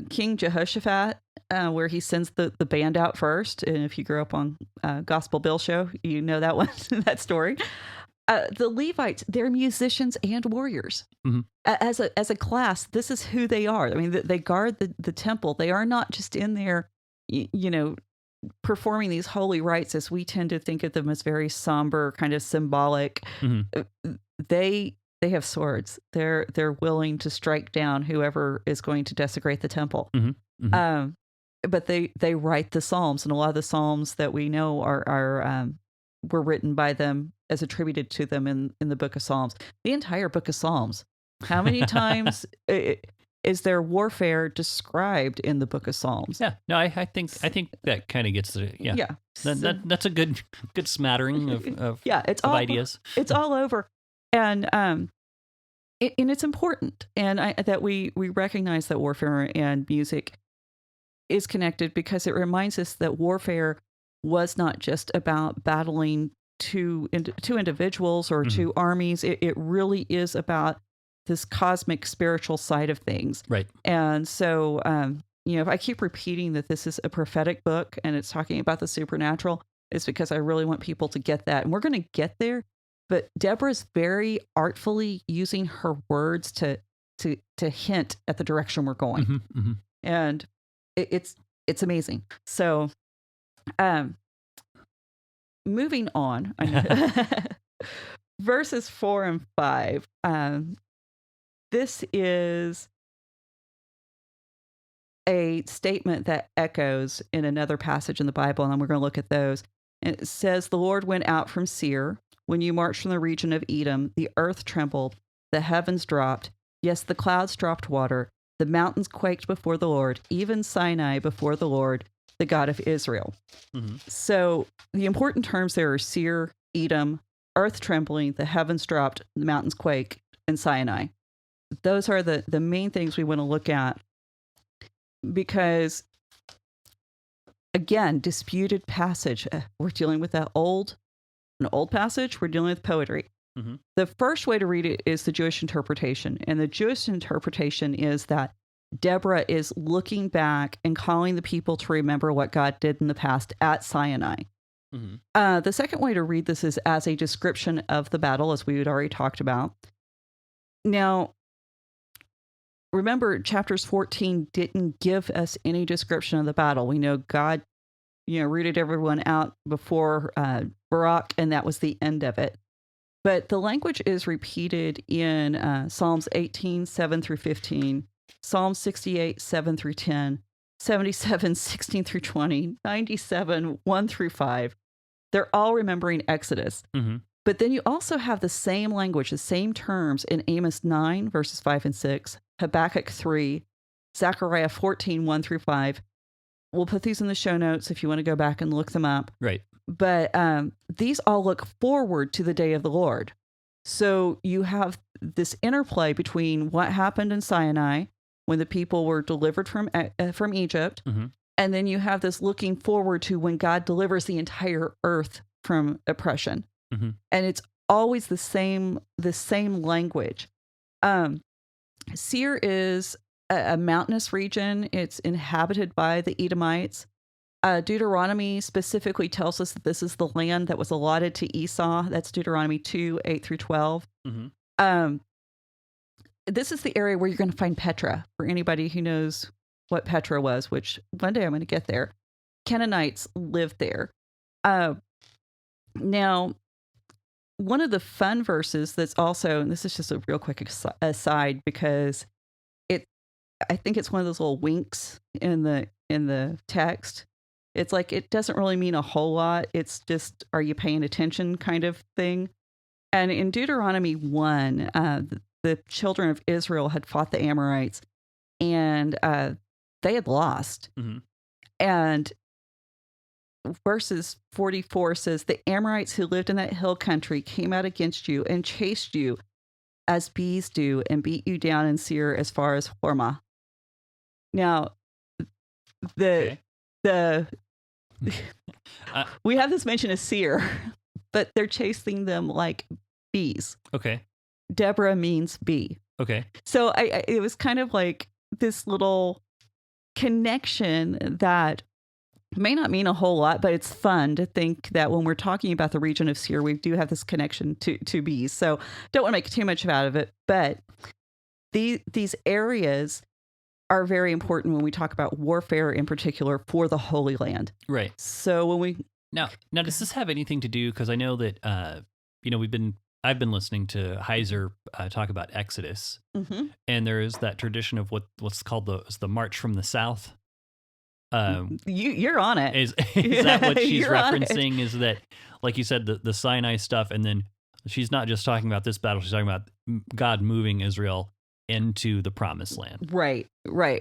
King Jehoshaphat, where he sends the band out first. And if you grew up on Gospel Bill show, you know that one, that story. The Levites, they're musicians and warriors. Mm-hmm. As a class, this is who they are. I mean, they guard the temple. They are not just in there, performing these holy rites as we tend to think of them as very somber, kind of symbolic. Mm-hmm. They have swords. They're willing to strike down whoever is going to desecrate the temple. Mm-hmm. Mm-hmm. But they write the Psalms, and a lot of the Psalms that we know are were written by them as attributed to them in the Book of Psalms. The entire Book of Psalms. How many times is there warfare described in the Book of Psalms? Yeah, no, I think that kind of gets the that's a good smattering of it's of all ideas. It's all over, and it's important, and that we recognize that warfare and music is connected, because it reminds us that warfare was not just about battling two individuals or mm-hmm. two armies. It really is about this cosmic spiritual side of things. Right. And so, if I keep repeating that this is a prophetic book and it's talking about the supernatural, it's because I really want people to get that. And we're going to get there. But Deborah's very artfully using her words to hint at the direction we're going. Mm-hmm, mm-hmm. And it's amazing. So, moving on, verses 4 and 5. This is a statement that echoes in another passage in the Bible, and we're going to look at those. And it says, "The Lord went out from Seir. When you marched from the region of Edom, the earth trembled, the heavens dropped. Yes, the clouds dropped water. The mountains quaked before the Lord, even Sinai before the Lord, the God of Israel." Mm-hmm. So the important terms there are Seir, Edom, earth trembling, the heavens dropped, the mountains quake, and Sinai. Those are the main things we want to look at, because, again, disputed passage. We're dealing with an old passage. We're dealing with poetry. Mm-hmm. The first way to read it is the Jewish interpretation. And the Jewish interpretation is that Deborah is looking back and calling the people to remember what God did in the past at Sinai. Mm-hmm. The second way to read this is as a description of the battle, as we had already talked about. Now, remember, chapters 14 didn't give us any description of the battle. We know God, rooted everyone out before Barak, and that was the end of it. But the language is repeated in Psalms 18, 7 through 15, Psalm 68, 7 through 10, 77, 16 through 20, 97, 1 through 5. They're all remembering Exodus. Mm-hmm. But then you also have the same language, the same terms in Amos 9, verses 5 and 6, Habakkuk 3, Zechariah 14, 1 through 5. We'll put these in the show notes if you want to go back and look them up. Right. But these all look forward to the day of the Lord. So you have this interplay between what happened in Sinai when the people were delivered from Egypt, mm-hmm. and then you have this looking forward to when God delivers the entire earth from oppression. Mm-hmm. And it's always the same language. Seir is a mountainous region. It's inhabited by the Edomites. Deuteronomy specifically tells us that this is the land that was allotted to Esau. That's Deuteronomy 2, 8 through 12. Mm-hmm. This is the area where you're going to find Petra, for anybody who knows what Petra was, which one day I'm going to get there. Canaanites lived there. Now, one of the fun verses that's also, and this is just a real quick aside, because I think it's one of those little winks in the text. It's like, it doesn't really mean a whole lot. It's just, are you paying attention kind of thing. And in Deuteronomy 1, the children of Israel had fought the Amorites, and they had lost. Mm-hmm. And verses 44 says, "The Amorites who lived in that hill country came out against you and chased you as bees do, and beat you down in Seir as far as Hormah." Now, the we have this mention of seer, but they're chasing them like bees. Okay. Deborah means bee. Okay. So it was kind of like this little connection that may not mean a whole lot, but it's fun to think that when we're talking about the region of Seir, we do have this connection to bees. So don't want to make too much out of it, but these areas are very important when we talk about warfare in particular for the Holy Land. Right. So when we... Now does this have anything to do, because I know that, I've been listening to Heiser talk about Exodus, and there is that tradition of what's called the March from the South. You're on it. Is that what she's referencing? Is that, like you said, the Sinai stuff, and then she's not just talking about this battle, she's talking about God moving Israel into the promised land. Right.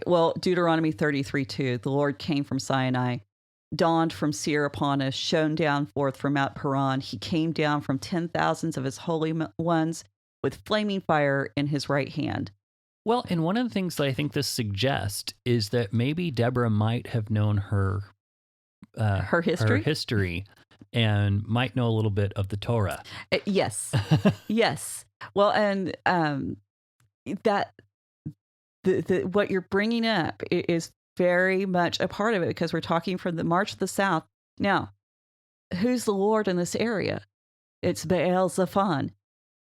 Well, Deuteronomy 33:2, the Lord came from Sinai, dawned from Seir upon us, shone down forth from Mount Paran. He came down from 10,000s of his holy ones with flaming fire in his right hand. Well, and one of the things that I think this suggests is that maybe Deborah might have known her history and might know a little bit of the Torah. Yes. Yes. Well, and that the what you're bringing up is very much a part of it, because we're talking from the March of the South. Now, who's the Lord in this area? It's Baal Zephon,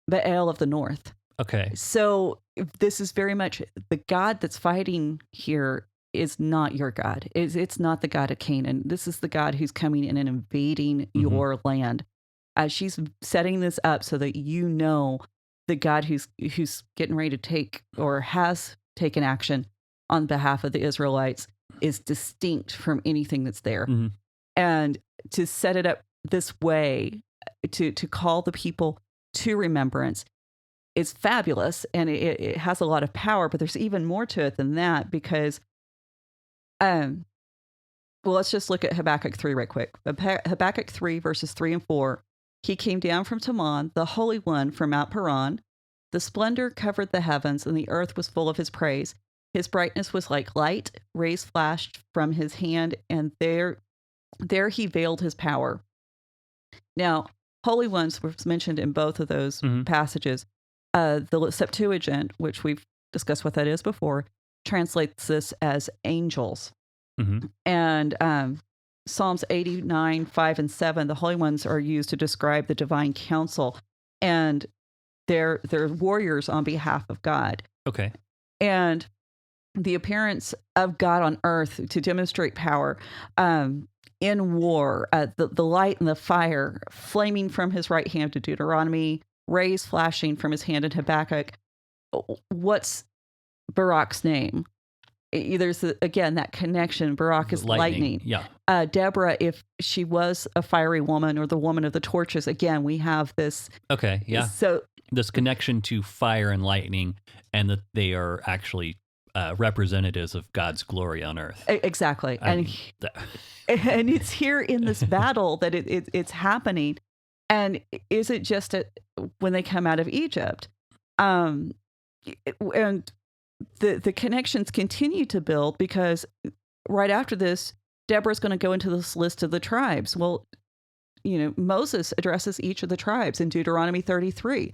Baal of the North. Okay. So this is very much the God that's fighting here is not your God. It's not the God of Canaan. This is the God who's coming in and invading your land. She's setting this up so that you know the God who's getting ready to take or has taken action on behalf of the Israelites is distinct from anything that's there. And to set it up this way, to call the people to remembrance, is fabulous, and it has a lot of power, but there's even more to it than that, because let's just look at Habakkuk 3 right quick. Habakkuk 3 verses 3 and 4. He came down from Teman, the Holy One from Mount Paran. The splendor covered the heavens, and the earth was full of his praise. His brightness was like light, rays flashed from his hand, and there he veiled his power. Now, Holy Ones was mentioned in both of those passages. The Septuagint, which we've discussed what that is before, translates this as angels. And Psalms 89, 5, and 7, the Holy Ones are used to describe the divine council, and they're warriors on behalf of God. Okay. And the appearance of God on earth to demonstrate power in war, the light and the fire flaming from his right hand to Deuteronomy, rays flashing from his hand in Habakkuk. What's Barak's name? There's, again, that connection. Barak is lightning. Yeah. Deborah, if she was a fiery woman, or the woman of the torches, again, we have this. Okay, yeah. So this connection to fire and lightning, and that they are actually representatives of God's glory on earth. Exactly. And it's here in this battle that it's happening. And is it just when they come out of Egypt? And the connections continue to build, because right after this, Deborah's going to go into this list of the tribes. Well, Moses addresses each of the tribes in Deuteronomy 33.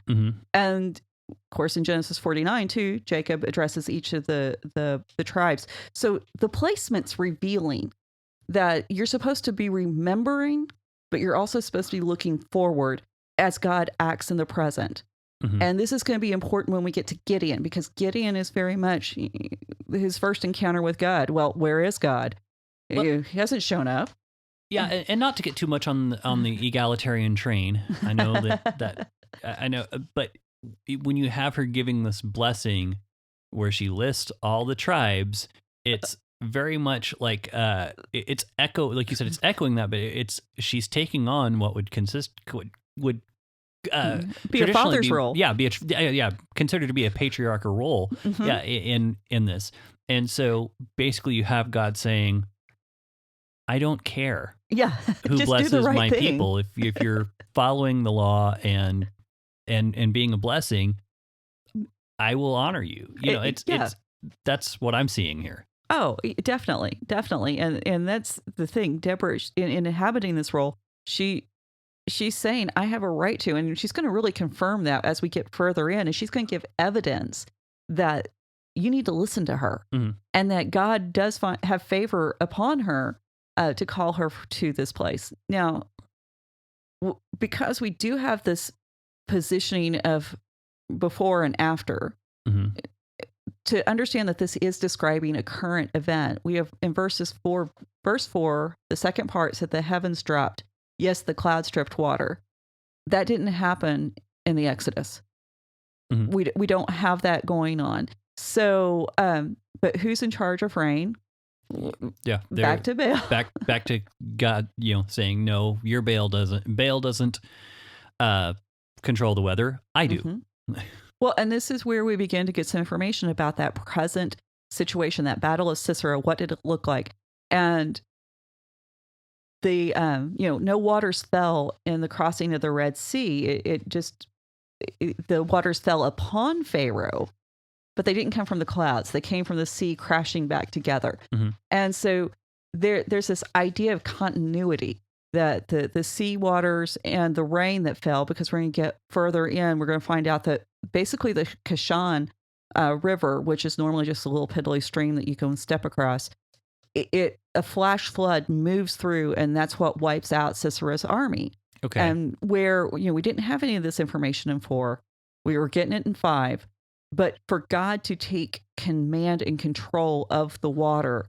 And of course, in Genesis 49 too, Jacob addresses each of the tribes. So the placement's revealing that you're supposed to be remembering, but you're also supposed to be looking forward as God acts in the present. And this is going to be important when we get to Gideon, because Gideon is very much his first encounter with God. Well, where is God? He hasn't shown up. Yeah, and not to get too much on the egalitarian train. I know that I know, but when you have her giving this blessing where she lists all the tribes, it's very much like it's like you said, it's echoing that, but she's taking on what would be a father's role. Yeah, considered to be a patriarchal role. Yeah, in this. And so basically you have God saying, I don't care who blesses my people. If you're following the law and being a blessing, I will honor you. It's that's what I'm seeing here. Oh, definitely. And that's the thing. Deborah, in inhabiting this role, she's saying, I have a right to, and she's going to really confirm that as we get further in, and she's going to give evidence that you need to listen to her, and that God does have favor upon her to call her to this place. Now, because we do have this positioning of before and after, to understand that this is describing a current event, we have in verse 4, the second part said the heavens dropped. Yes, the clouds dripped water. That didn't happen in the Exodus. We don't have that going on. So, but who's in charge of rain? Yeah, back to Baal. back to God, saying no. Your Baal doesn't control the weather. I do. Well, and this is where we begin to get some information about that present situation, that battle of Sisera. What did it look like? And the no waters fell in the crossing of the Red Sea. The waters fell upon Pharaoh, but they didn't come from the clouds. They came from the sea crashing back together. And so there's this idea of continuity, that the sea waters and the rain that fell, because we're going to get further in, we're going to find out that basically the Kishon River, which is normally just a little piddly stream that you go and step across, a flash flood moves through, and that's what wipes out Sisera's army. Okay. And where, we didn't have any of this information in 4, we were getting it in 5, but for God to take command and control of the water.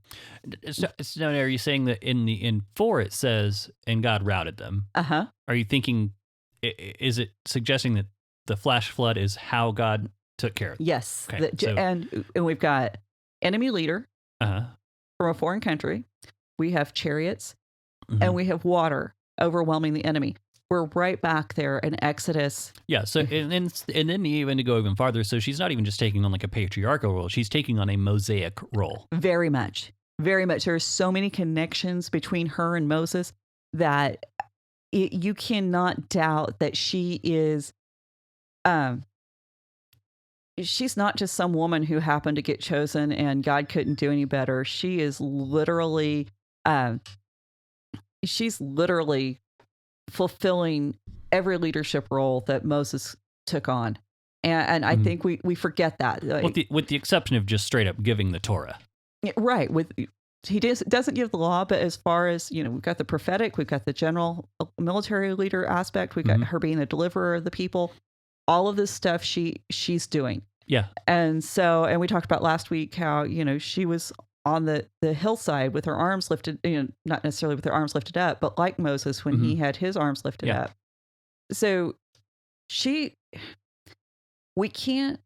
So are you saying that in 4 it says, and God routed them? Are you thinking, is it suggesting that the flash flood is how God took care of it? Yes. Okay, and we've got enemy leader from a foreign country. We have chariots, and we have water overwhelming the enemy. We're right back there in Exodus. Yeah. So, and then even to go even farther, so she's not even just taking on like a patriarchal role. She's taking on a Mosaic role. Very much. Very much. There are so many connections between her and Moses that you cannot doubt that she is, she's not just some woman who happened to get chosen and God couldn't do any better. She is literally, fulfilling every leadership role that Moses took on. And I think we forget that. With the exception of just straight up giving the Torah. Right. He doesn't give the law, but as far as, we've got the prophetic, we've got the general military leader aspect, we've got her being the deliverer of the people, all of this stuff she's doing. Yeah. And we talked about last week how, she was on the hillside with her arms lifted, not necessarily with her arms lifted up, but like Moses when he had his arms lifted up. So we can't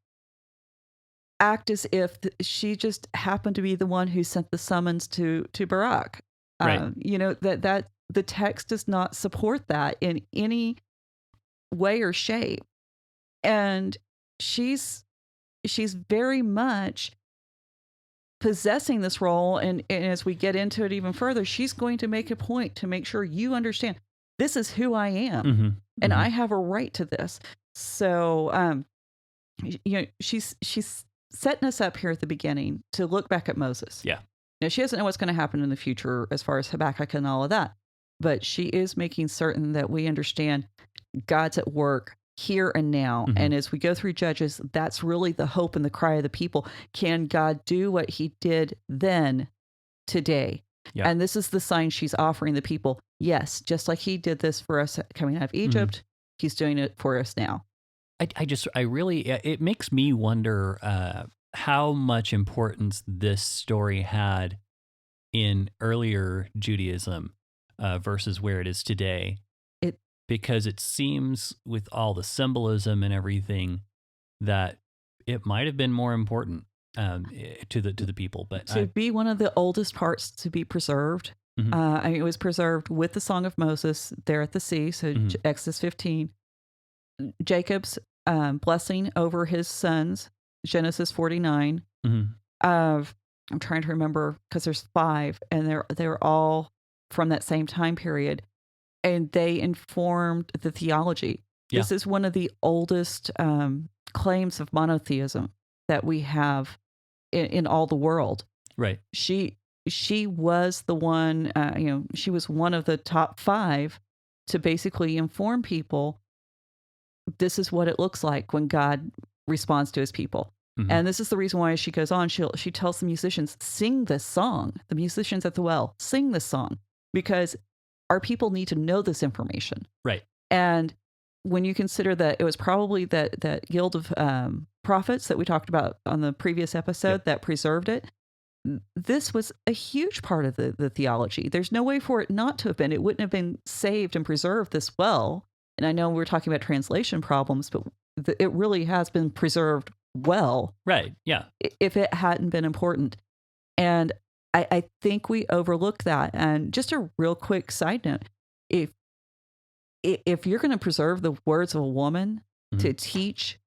act as if she just happened to be the one who sent the summons to Barak. Right. That the text does not support that in any way or shape. And she's very much possessing this role, and as we get into it even further, she's going to make a point to make sure you understand this is who I am, and I have a right to this. So, she's setting us up here at the beginning to look back at Moses. Yeah. Now, she doesn't know what's going to happen in the future as far as Habakkuk and all of that, but she is making certain that we understand God's at work here and now. And as we go through Judges, that's really the hope and the cry of the people. Can God do what he did then today? Yeah. And this is the sign she's offering the people. Yes, just like he did this for us coming out of Egypt, he's doing it for us now. It makes me wonder how much importance this story had in earlier Judaism versus where it is today. Because it seems with all the symbolism and everything that it might have been more important to the people. But to be one of the oldest parts to be preserved, it was preserved with the Song of Moses there at the sea. So Exodus 15, Jacob's blessing over his sons, Genesis 49. I'm trying to remember because there's 5, and they're all from that same time period. And they informed the theology. Yeah. This is one of the oldest claims of monotheism that we have in all the world. Right. She was the one, she was one of the top 5 to basically inform people, this is what it looks like when God responds to his people. Mm-hmm. And this is the reason why she goes on. She tells the musicians, sing this song. The musicians at the well, sing this song, because our people need to know this information. Right. And when you consider that it was probably that guild of prophets that we talked about on the previous episode that preserved it, this was a huge part of the theology. There's no way for it not to have been. It wouldn't have been saved and preserved this well. And I know we're talking about translation problems, but it really has been preserved well. Right. Yeah. If it hadn't been important. And I think we overlook that. And just a real quick side note, if you're going to preserve the words of a woman to teach,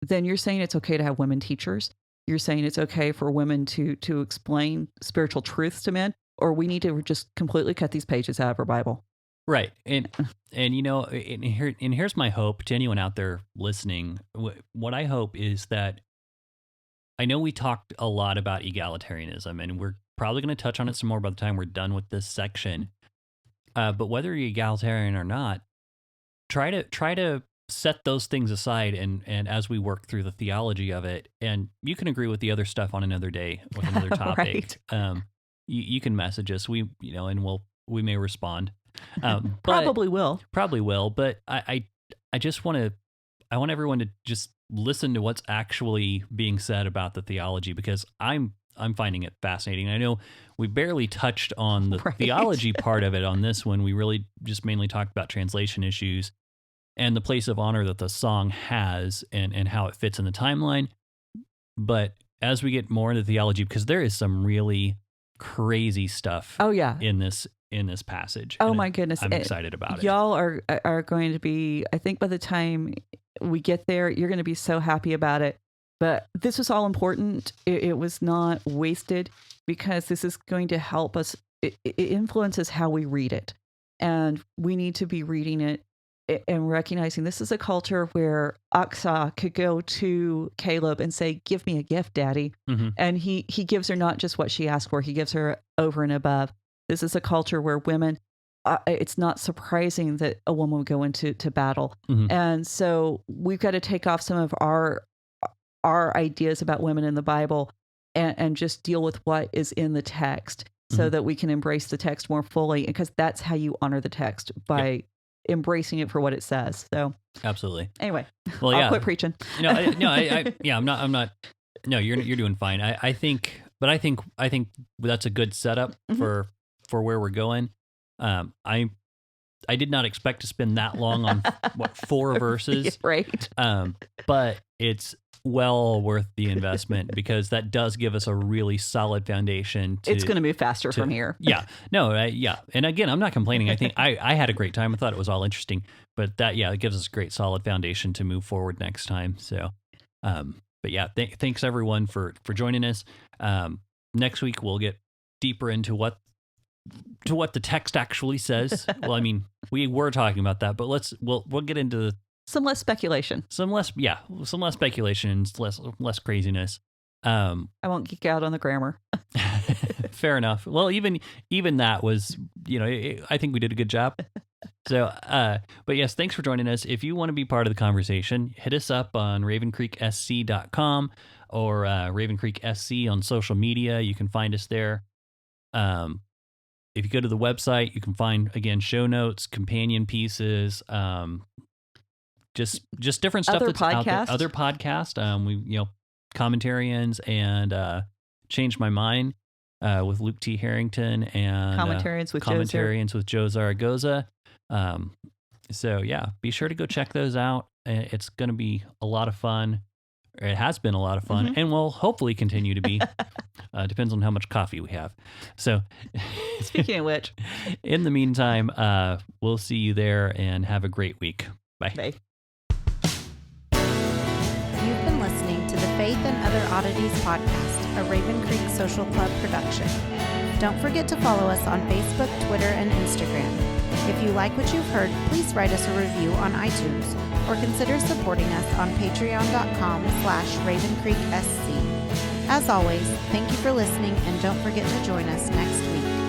then you're saying it's okay to have women teachers. You're saying it's okay for women to explain spiritual truths to men, or we need to just completely cut these pages out of our Bible. Right. And here's my hope to anyone out there listening. What I hope is that, I know we talked a lot about egalitarianism, and we're probably going to touch on it some more by the time we're done with this section. But whether you're egalitarian or not, try to set those things aside, and as we work through the theology of it, and you can agree with the other stuff on another day with another topic. Right. You can message us. We may respond. Probably will. But I just want everyone to just listen to what's actually being said about the theology, because I'm finding it fascinating. I know we barely touched on the theology part of it on this one. We really just mainly talked about translation issues and the place of honor that the song has and how it fits in the timeline. But as we get more into theology, because there is some really crazy stuff in this passage. Oh my goodness. I'm excited about it. Y'all are going to be, I think by the time we get there, you're going to be so happy about it. But this was all important. It was not wasted, because this is going to help us. It influences how we read it. And we need to be reading it and recognizing this is a culture where Aksa could go to Caleb and say, give me a gift, Daddy. Mm-hmm. And he gives her not just what she asked for, he gives her over and above. This is a culture where women, it's not surprising that a woman would go into battle. Mm-hmm. And so we've got to take off some of our ideas about women in the Bible and just deal with what is in the text, so that we can embrace the text more fully, because that's how you honor the text, by embracing it for what it says. So absolutely. Anyway, well, I'll quit preaching. I'm not. No, you're doing fine. I think that's a good setup for where we're going. I did not expect to spend that long on 4 verses, right? But it's well worth the investment, because that does give us a really solid foundation. It's going to move faster from here. Yeah. No. Yeah. And again, I'm not complaining. I think I had a great time. I thought it was all interesting, but it gives us a great solid foundation to move forward next time. So, but yeah, thanks everyone for joining us. Next week we'll get deeper into what the text actually says. Well, I mean, we were talking about that, but we'll get into some less speculation. Some less speculation, less craziness. I won't geek out on the grammar. Fair enough. Well, even that was, I think we did a good job. So, but yes, thanks for joining us. If you want to be part of the conversation, hit us up on ravencreeksc.com or Raven Creek SC on social media. You can find us there. If you go to the website, you can find, again, show notes, companion pieces, just different stuff that's out there. Other podcasts. We, Commentarians and Change My Mind with Luke T. Harrington, and Commentarians with Joe Zaragoza. So yeah, be sure to go check those out. It's going to be a lot of fun. It has been a lot of fun, and will hopefully continue to be. Depends on how much coffee we have. So, speaking of which, in the meantime, we'll see you there, and have a great week. Bye. Bye. You've been listening to the Faith and Other Oddities podcast, a Raven Creek Social Club production. Don't forget to follow us on Facebook, Twitter, and Instagram. If you like what you've heard, please write us a review on iTunes, or consider supporting us on patreon.com/RavenCreekSC. As always, thank you for listening, and don't forget to join us next week.